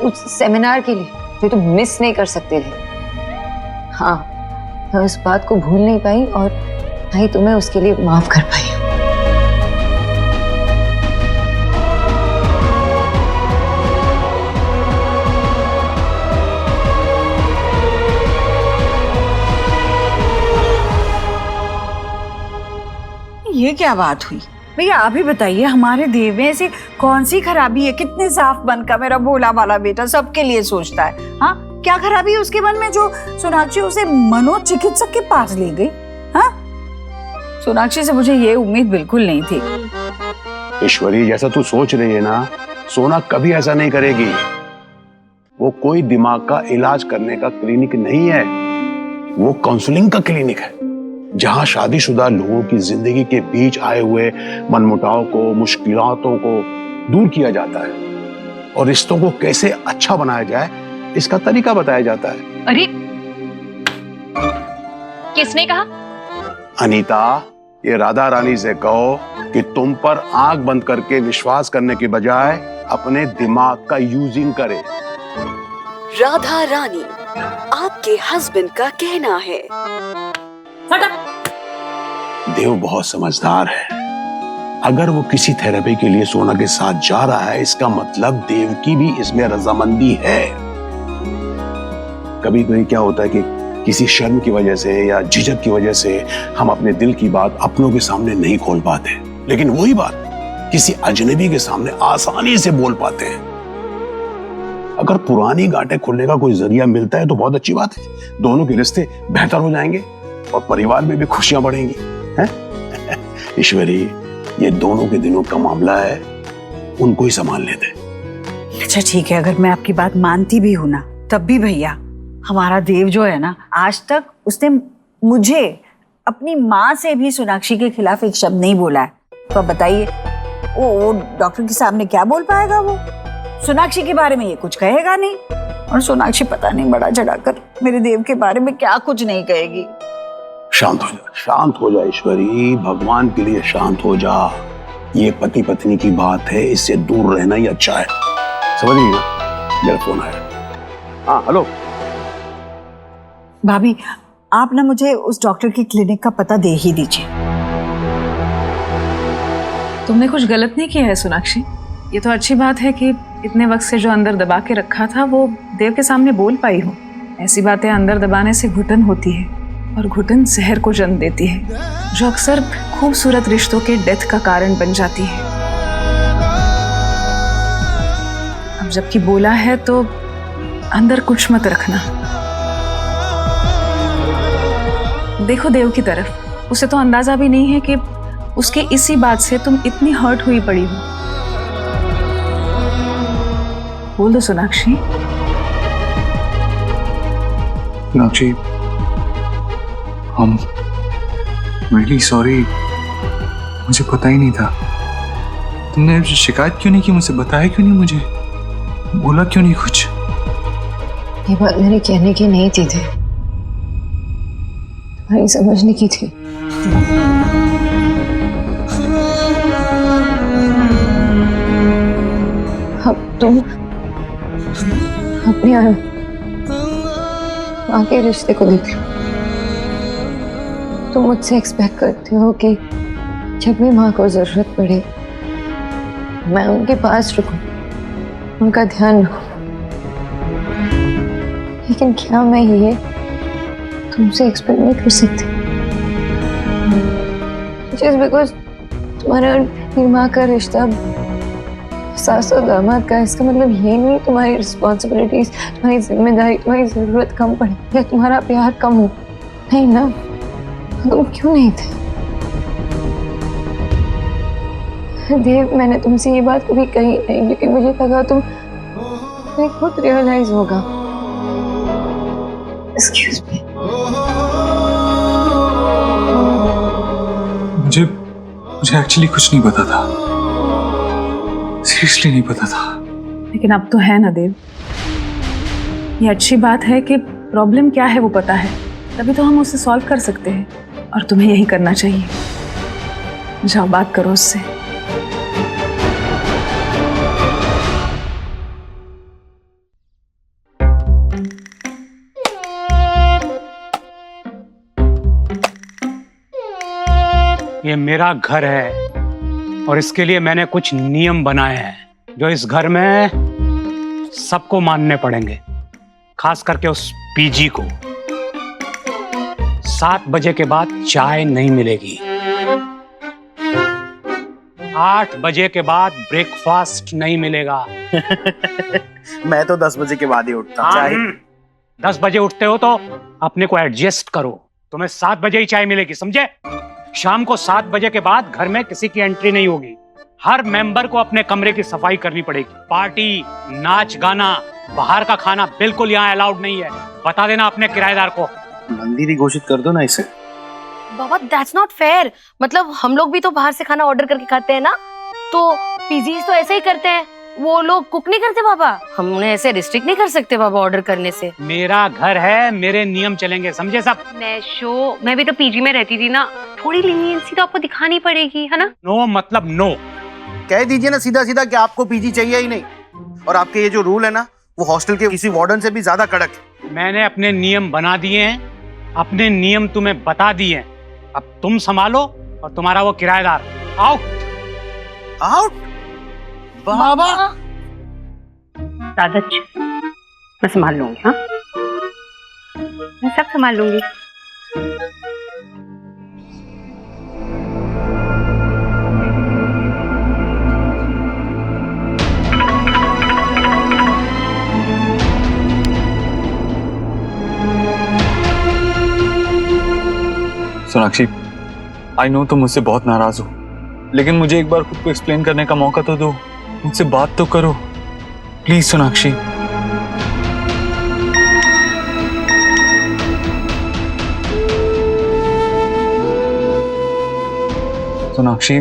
उस सेमिनार के लिए जो तुम मिस नहीं कर सकते थे। हाँ, मैं उस बात को भूल नहीं पाई और भाई तुम्हें उसके लिए माफ कर पाई। ये क्या बात हुई भैया? आप ही बताइए, हमारे देव में ऐसी कौन सी खराबी है? कितने साफ मन का मेरा भोला वाला बेटा सबके लिए सोचता है। हाँ, क्या खराबी है उसके मन में जो सोनाक्षी उसे मनोचिकित्सक के पास ले गई? हाँ, सोनाक्षी से मुझे ये उम्मीद बिल्कुल नहीं थी। ईश्वरी, जैसा तू सोच रही है ना, सोना कभी ऐसा नहीं करेगी। वो कोई दिमाग का इलाज करने का क्लिनिक नहीं है, वो काउंसलिंग का क्लिनिक है, जहां शादीशुदा लोगों की जिंदगी के बीच आए हुए मनमुटाव को, मुश्किलातों को दूर किया जाता है और रिश्तों को कैसे अच्छा बनाया जाए इसका तरीका बताया जाता है। अरे किसने कहा? अनीता, ये राधा रानी से कहो कि तुम पर आंख बंद करके विश्वास करने के बजाय अपने दिमाग का यूजिंग करे। राधा रानी, आपके हस्बैंड का कहना है। देव बहुत समझदार है। अगर वो किसी थेरेपी के लिए सोना के साथ जा रहा है, इसका मतलब देव की भी इसमें रजामंदी है। कभी कभी क्या होता है कि किसी शर्म की वजह से या झिझक की वजह से हम अपने दिल की बात अपनों के सामने नहीं खोल पाते, लेकिन वही बात किसी अजनबी के सामने आसानी से बोल पाते हैं। अगर पुरानी गांठें खोलने का कोई जरिया मिलता है तो बहुत अच्छी बात है। दोनों के रिश्ते बेहतर हो जाएंगे और परिवार में भी खुशियां बढ़ेंगी। ईश्वरी, ये दोनों के दिनों का मामला है, उनको ही संभाल लेते। अच्छा ठीक है, अगर मैं आपकी बात मानती भी हूं ना, तब भी भैया हमारा देव जो है ना, आज तक उसने मुझे अपनी माँ से भी सोनाक्षी के खिलाफ एक शब्द नहीं बोला है। तो अब बताइए, वो डॉक्टर के सामने क्या बोल पाएगा? वो सोनाक्षी के बारे में ये कुछ कहेगा नहीं, और सोनाक्षी पता नहीं बड़ा चढ़ाकर मेरे देव के बारे में क्या कुछ नहीं कहेगी। शांत हो जा, शांत हो जा ईश्वरी, भगवान के लिए शांत हो जा। ये पति पत्नी की बात है, इससे दूर रहना ही अच्छा है। समझ रही ना? मेरा फोन आया। हाँ हेलो भाभी, आप ना मुझे उस डॉक्टर की क्लिनिक का पता दे ही दीजिए। तुमने कुछ गलत नहीं किया है सोनाक्षी। ये तो अच्छी बात है कि इतने वक्त से जो अंदर दबा के रखा था वो देव के सामने बोल पाई हो। ऐसी बातें अंदर दबाने से घुटन होती है। और घुटन जहर को जन्म देती है, जो अक्सर खूबसूरत रिश्तों के डेथ का कारण बन जाती है। अब जबकि बोला है तो अंदर कुछ मत रखना। देखो देव की तरफ, उसे तो अंदाजा भी नहीं है कि उसके इसी बात से तुम इतनी हर्ट हुई पड़ी हो। बोल दो Sonakshi. Sonakshi, I'm really sorry, मुझे पता ही नहीं था। तुमने शिकायत क्यों नहीं की मुझसे? बताया क्यों नहीं मुझे? बोला क्यों नहीं कुछ? ये बात मेरे कहने की नहीं थी, तुम्हारी समझने की थी। अब तुम अपने माँ के रिश्ते को देख लो। तुम मुझसे एक्सपेक्ट करते हो कि जब भी माँ को जरूरत पड़े मैं उनके पास रुकूं, उनका ध्यान रखूं। लेकिन क्या मैं ये तुमसे एक्सपेक्ट नहीं कर सकती? जस्ट बिकॉज तुम्हारा और मेरी माँ का रिश्ता सास और दामाद का, इसका मतलब ये नहीं तुम्हारी रिस्पॉन्सिबिलिटीज, तुम्हारी जिम्मेदारी, तुम्हारी जरूरत कम पड़े या तुम्हारा प्यार कम हो। नहीं ना, तुम क्यों नहीं थे? देव, मैंने तुमसे ये बात कभी कही नहीं क्योंकि मुझे लगा तुम्हें खुद रियलाइज होगा। Excuse me. मुझे एक्चुअली कुछ नहीं पता था, सीरियसली नहीं पता था। लेकिन अब तो है ना देव, ये अच्छी बात है कि प्रॉब्लम क्या है वो पता है, तभी तो हम उसे सॉल्व कर सकते हैं। और तुम्हें यही करना चाहिए। जाओ बात करो उससे। ये मेरा घर है और इसके लिए मैंने कुछ नियम बनाए हैं जो इस घर में सबको मानने पड़ेंगे, खास करके उस पीजी को। 7 बजे के बाद चाय नहीं मिलेगी। 8 बजे के बाद ब्रेकफास्ट नहीं मिलेगा। मैं तो 10 बजे के बाद ही उठता हूँ। चाय 10 बजे उठते हो तो अपने को एडजस्ट करो। तुम्हें 7 बजे ही चाय मिलेगी, समझे? शाम को 7 बजे के बाद घर में किसी की एंट्री नहीं होगी। हर मेंबर को अपने कमरे की सफाई करनी पड़ेगी। पार्टी, नाच गाना, बाहर का खाना बिल्कुल यहाँ अलाउड नहीं है। बता देना अपने किराएदार को। मंदिर घोषित कर दो ना इसे। बाबा दैट्स नॉट फेयर। मतलब हम लोग भी तो बाहर से खाना ऑर्डर करके खाते हैं ना, तो पीजीज तो ऐसे ही करते हैं। वो लोग कुक नहीं करते बाबा, हम उन्हें ऐसे रिस्ट्रिक्ट नहीं कर सकते बाबा ऑर्डर करने से। मेरा घर है, मेरे नियम चलेंगे, समझे सब? मैं भी तो पीजी में रहती थी ना, थोड़ी लीनियंसी तो आपको दिखानी पड़ेगी, है ना? नो मतलब नो। कह दीजिए ना सीधा सीधा कि आपको पीजी चाहिए ही नहीं। और आपके ये जो रूल है ना, वो हॉस्टल के किसी वार्डन से भी ज्यादा कड़क है। मैंने अपने नियम बना दिए हैं, अपने नियम तुम्हें बता दिए हैं। अब तुम संभालो और तुम्हारा वो किराएदार आउट। आउट बाबा। दादा मैं संभाल लूंगी। हाँ, मैं सब संभाल लूंगी। सोनाक्षी, आई नो तुम मुझसे बहुत नाराज हो, लेकिन मुझे एक बार खुद को एक्सप्लेन करने का मौका तो दो। मुझसे बात तो करो प्लीज सोनाक्षी। सोनाक्षी,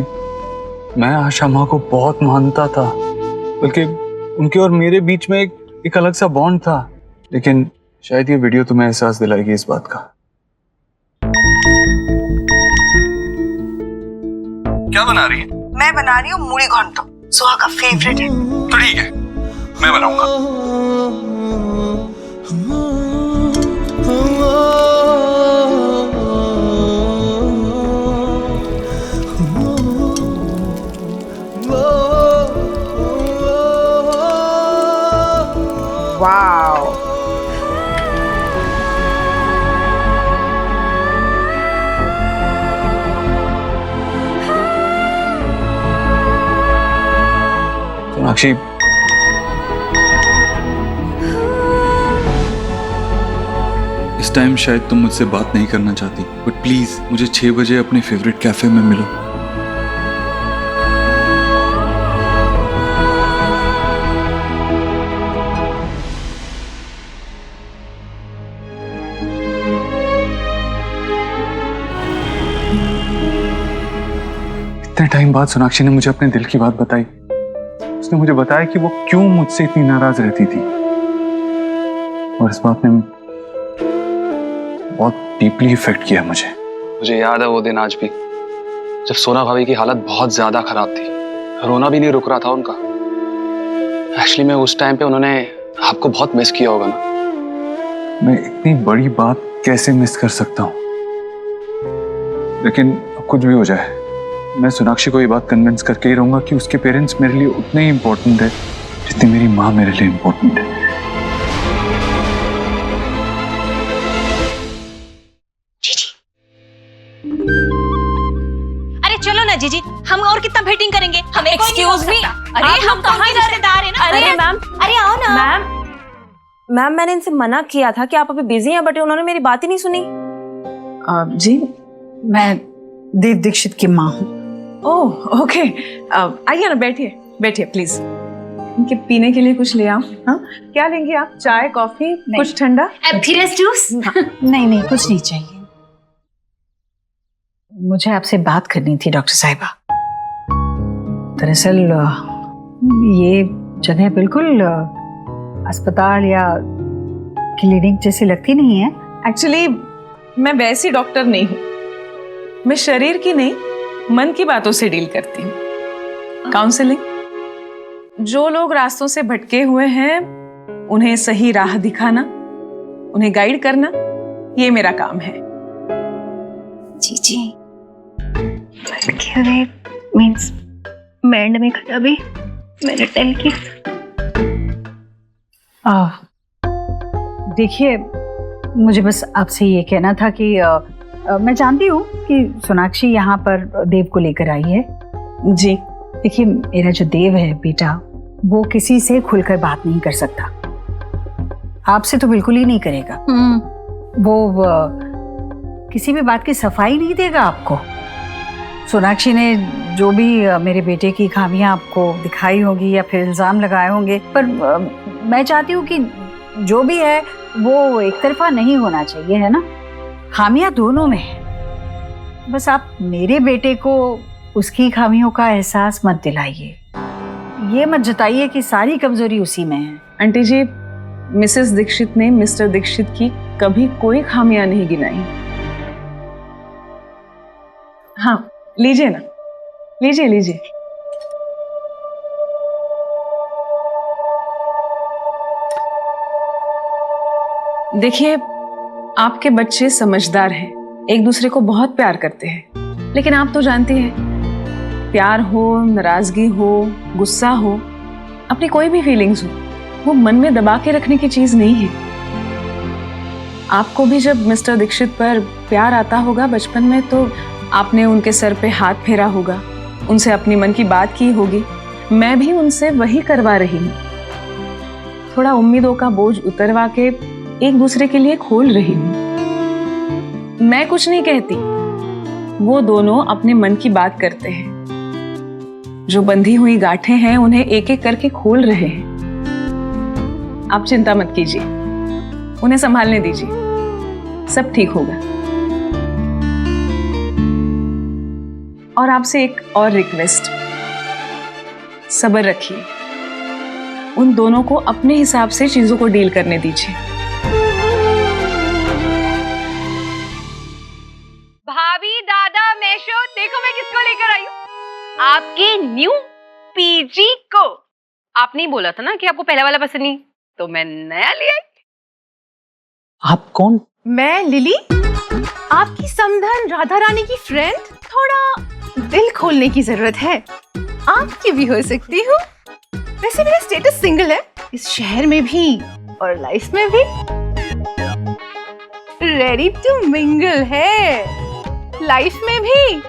मैं आशा माँ को बहुत मानता था, बल्कि उनके और मेरे बीच में एक अलग सा बॉन्ड था। लेकिन शायद ये वीडियो तुम्हें एहसास दिलाएगी इस बात का। क्या बना रही है? मैं बना रही हूँ मूढ़ी घंटो, सुहा का फेवरेट है। तो ठीक है, मैं बनाऊंगा। वाओ, सोनाक्षी, इस टाइम शायद तुम मुझसे बात नहीं करना चाहती, बट प्लीज मुझे 6 बजे अपने फेवरेट कैफे में मिलो। इतने टाइम बाद सोनाक्षी ने मुझे अपने दिल की बात बताई। उसने मुझे बताया कि वो क्यों मुझसे इतनी नाराज रहती थी, और इस बात ने बहुत डीपली इफेक्ट किया मुझे याद है वो दिन आज भी, जब सोना भाभी की हालत बहुत ज्यादा खराब थी, रोना भी नहीं रुक रहा था उनका। एक्चुअली मैं उस टाइम पे उन्होंने आपको बहुत मिस किया होगा ना। मैं इतनी बड़ी बात कैसे मिस कर सकता हूँ, लेकिन अब कुछ भी हो जाए मैं सोनाक्षी को ये बात कन्विंस करके ही रहूंगा कि उसके पेरेंट्स मेरे लिए उतने ही इम्पोर्टेंट है जितनी मेरी माँ मेरे लिए इम्पोर्टेंट है। अरे चलो ना जीजी, हम और कितना भेटिंग करेंगे? हमें एक्सक्यूज मी, अरे हम कहाँ रिश्तेदार हैं ना। अरे मैम, अरे आओ ना। मैम मैंने इनसे मना किया था कि आप अभी बिजी हैं, बट उन्होंने मेरी बात ही नहीं सुनी। जी मैं देव दीक्षित की माँ हूँ। ओह ओके, आइए ना, बैठिए बैठिए प्लीज। इनके पीने के लिए कुछ ले आओ। हाँ, क्या लेंगे आप? चाय, कॉफी, कुछ ठंडा? फिर जूस? नहीं नहीं, कुछ नहीं चाहिए। मुझे आपसे बात करनी थी डॉक्टर साहिबा। दरअसल ये जगह बिल्कुल अस्पताल या क्लिनिक जैसी लगती नहीं है। एक्चुअली मैं वैसी डॉक्टर नहीं हूँ, मैं शरीर की नहीं मन की बातों से डील करती हूँ। काउंसलिंग, जो लोग रास्तों से भटके हुए हैं उन्हें सही राह दिखाना, उन्हें गाइड करना, ये मेरा काम है। जी मीन्स बैंड में खड़ा भी मैंने टेल की। देखिए, मुझे बस आपसे ये कहना था कि मैं जानती हूँ कि सोनाक्षी यहाँ पर देव को लेकर आई है। जी देखिए, मेरा जो देव है बेटा, वो किसी से खुलकर बात नहीं कर सकता, आपसे तो बिल्कुल ही नहीं करेगा। वो किसी भी बात की सफाई नहीं देगा आपको। सोनाक्षी ने जो भी मेरे बेटे की खामियां आपको दिखाई होगी या फिर इल्जाम लगाए होंगे, पर मैं चाहती हूँ कि जो भी है वो एक तरफा नहीं होना चाहिए, है ना। खामियां दोनों में है, बस आप मेरे बेटे को उसकी खामियों का एहसास मत दिलाइए। ये मत जताइए कि सारी कमजोरी उसी में है। आंटी जी, मिसेस दीक्षित ने मिस्टर दीक्षित की कभी कोई खामियां नहीं गिनाई। हाँ, लीजिए ना, लीजिए लीजिए। देखिए, आपके बच्चे समझदार हैं, एक दूसरे को बहुत प्यार करते हैं, लेकिन आप तो जानती हैं, प्यार हो, नाराजगी हो, गुस्सा हो, अपनी कोई भी फीलिंग्स हो, वो मन में दबा के रखने की चीज नहीं है। आपको भी जब मिस्टर दीक्षित पर प्यार आता होगा बचपन में, तो आपने उनके सर पे हाथ फेरा होगा, उनसे अपनी मन की बात की होगी। मैं भी उनसे वही करवा रही हूँ, थोड़ा उम्मीदों का बोझ उतरवा के एक दूसरे के लिए खोल रही हूँ। मैं कुछ नहीं कहती, वो दोनों अपने मन की बात करते हैं। जो बंधी हुई गांठें हैं उन्हें एक एक करके खोल रहे हैं। आप चिंता मत कीजिए, उन्हें संभालने दीजिए, सब ठीक होगा। और आपसे एक और रिक्वेस्ट, सब्र रखिए, उन दोनों को अपने हिसाब से चीजों को डील करने दीजिए। भाभी, दादा, मेशो, देखो मैं किसको लेकर आई हूँ, आपके न्यू पीजी को। आपने ही बोला था ना कि आपको पहला वाला पसंद नहीं, तो मैं नया ले आई। आप कौन? मैं लिली, आपकी समधन राधा रानी की फ्रेंड। थोड़ा दिल खोलने की जरूरत है, आपकी भी हो सकती हूँ। वैसे मेरा स्टेटस सिंगल है, इस शहर में भी और लाइफ में भी। रेडी टू मिंगल है, लाइफ में भी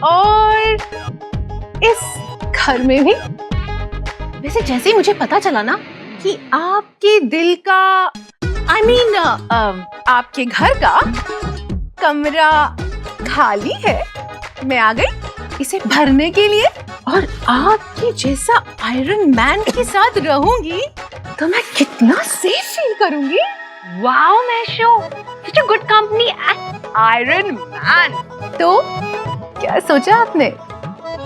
और इस घर में भी। वैसे जैसे ही मुझे पता चला ना कि आपके दिल का आपके घर का कमरा खाली है, मैं आ गई इसे भरने के लिए। और आपके जैसा आयरन मैन के साथ रहूंगी तो मैं कितना सेफ फील करूंगी। Wow Meesho, such a good company and iron man. तो क्या सोचा आपने,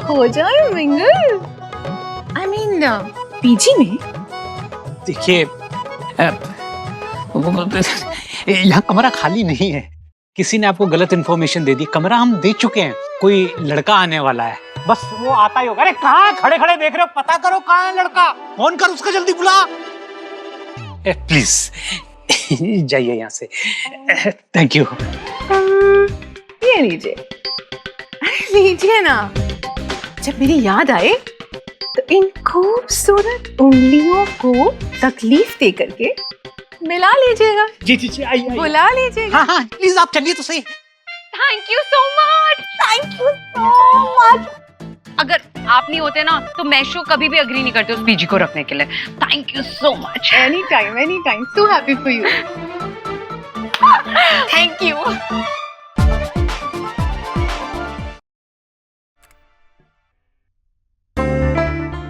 हो जाए मिंगल? पीजी में? देखिए यहाँ कमरा खाली नहीं है, किसी ने आपको गलत इन्फॉर्मेशन दे दी। कमरा हम दे चुके हैं, कोई लड़का आने वाला है, बस वो आता ही होगा। अरे कहाँ खड़े खड़े देख रहे हो, पता करो कहाँ है लड़का, फोन कर उसका, जल्दी बुला। प्लीज जाइए यहाँ से, थैंक यू। ये लीजिए, लीजिए ना। जब मेरी याद आए तो इन खूबसूरत उंगलियों को तकलीफ दे करके मिला लीजिएगा। जी जी जी, आइए बुला लीजिएगा। हाँ हाँ प्लीज आप चलिए तो सही। Thank you so much, thank you so much. अगर आप नहीं होते ना तो मैशो कभी भी अग्री नहीं करते उस पीजी को रखने के लिए। Thank you so much. Any time, so happy for you. Thank you.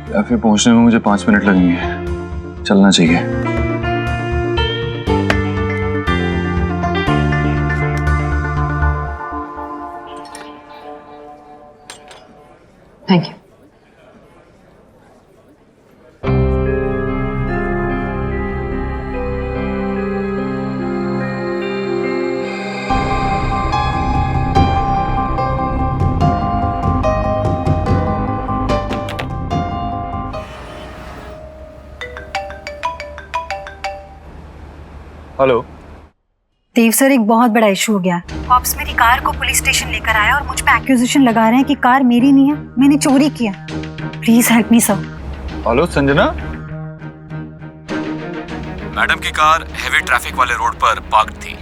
Cafe पहुंचने में मुझे 5 मिनट लगेंगे, चलना चाहिए। Thank you. Hello Dev sir, एक बहुत बड़ा इशू हो गया। कॉप्स मेरी कार को पुलिस स्टेशन लेकर आया और मुझ पे एक्यूजेशन लगा रहे हैं कि कार मेरी नहीं है, मैंने चोरी किया। Please help me sir. Hello Sanjana. Madam की कार हेवी ट्रैफिक वाले रोड पर पार्क्ड थी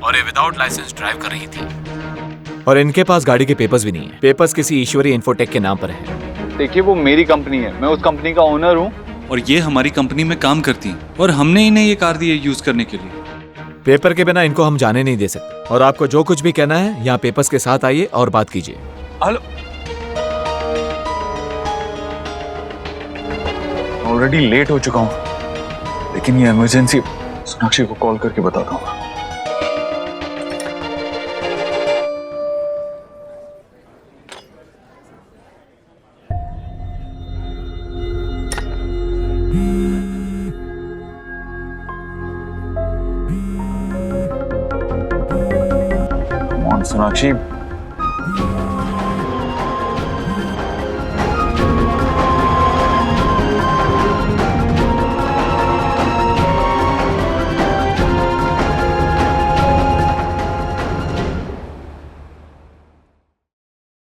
और ये विदाउट लाइसेंस ड्राइव कर रही थी। और इनके पास गाड़ी के पेपर्स भी नहीं है। पेपर्स किसी ईश्वरी इन्फोटेक के नाम पर है। देखिए वो मेरी कंपनी है, मैं उस कंपनी का ओनर हूँ और ये हमारी कंपनी में काम करती है और हमने इन्हें ये कार दी है यूज करने के लिए। पेपर के बिना इनको हम जाने नहीं दे सकते और आपको जो कुछ भी कहना है यहाँ पेपर्स के साथ आइए और बात कीजिए। हेलो, ऑलरेडी लेट हो चुका हूँ, लेकिन ये इमरजेंसी सोनाक्षी को कॉल करके बताता हूँ। सोनाक्षी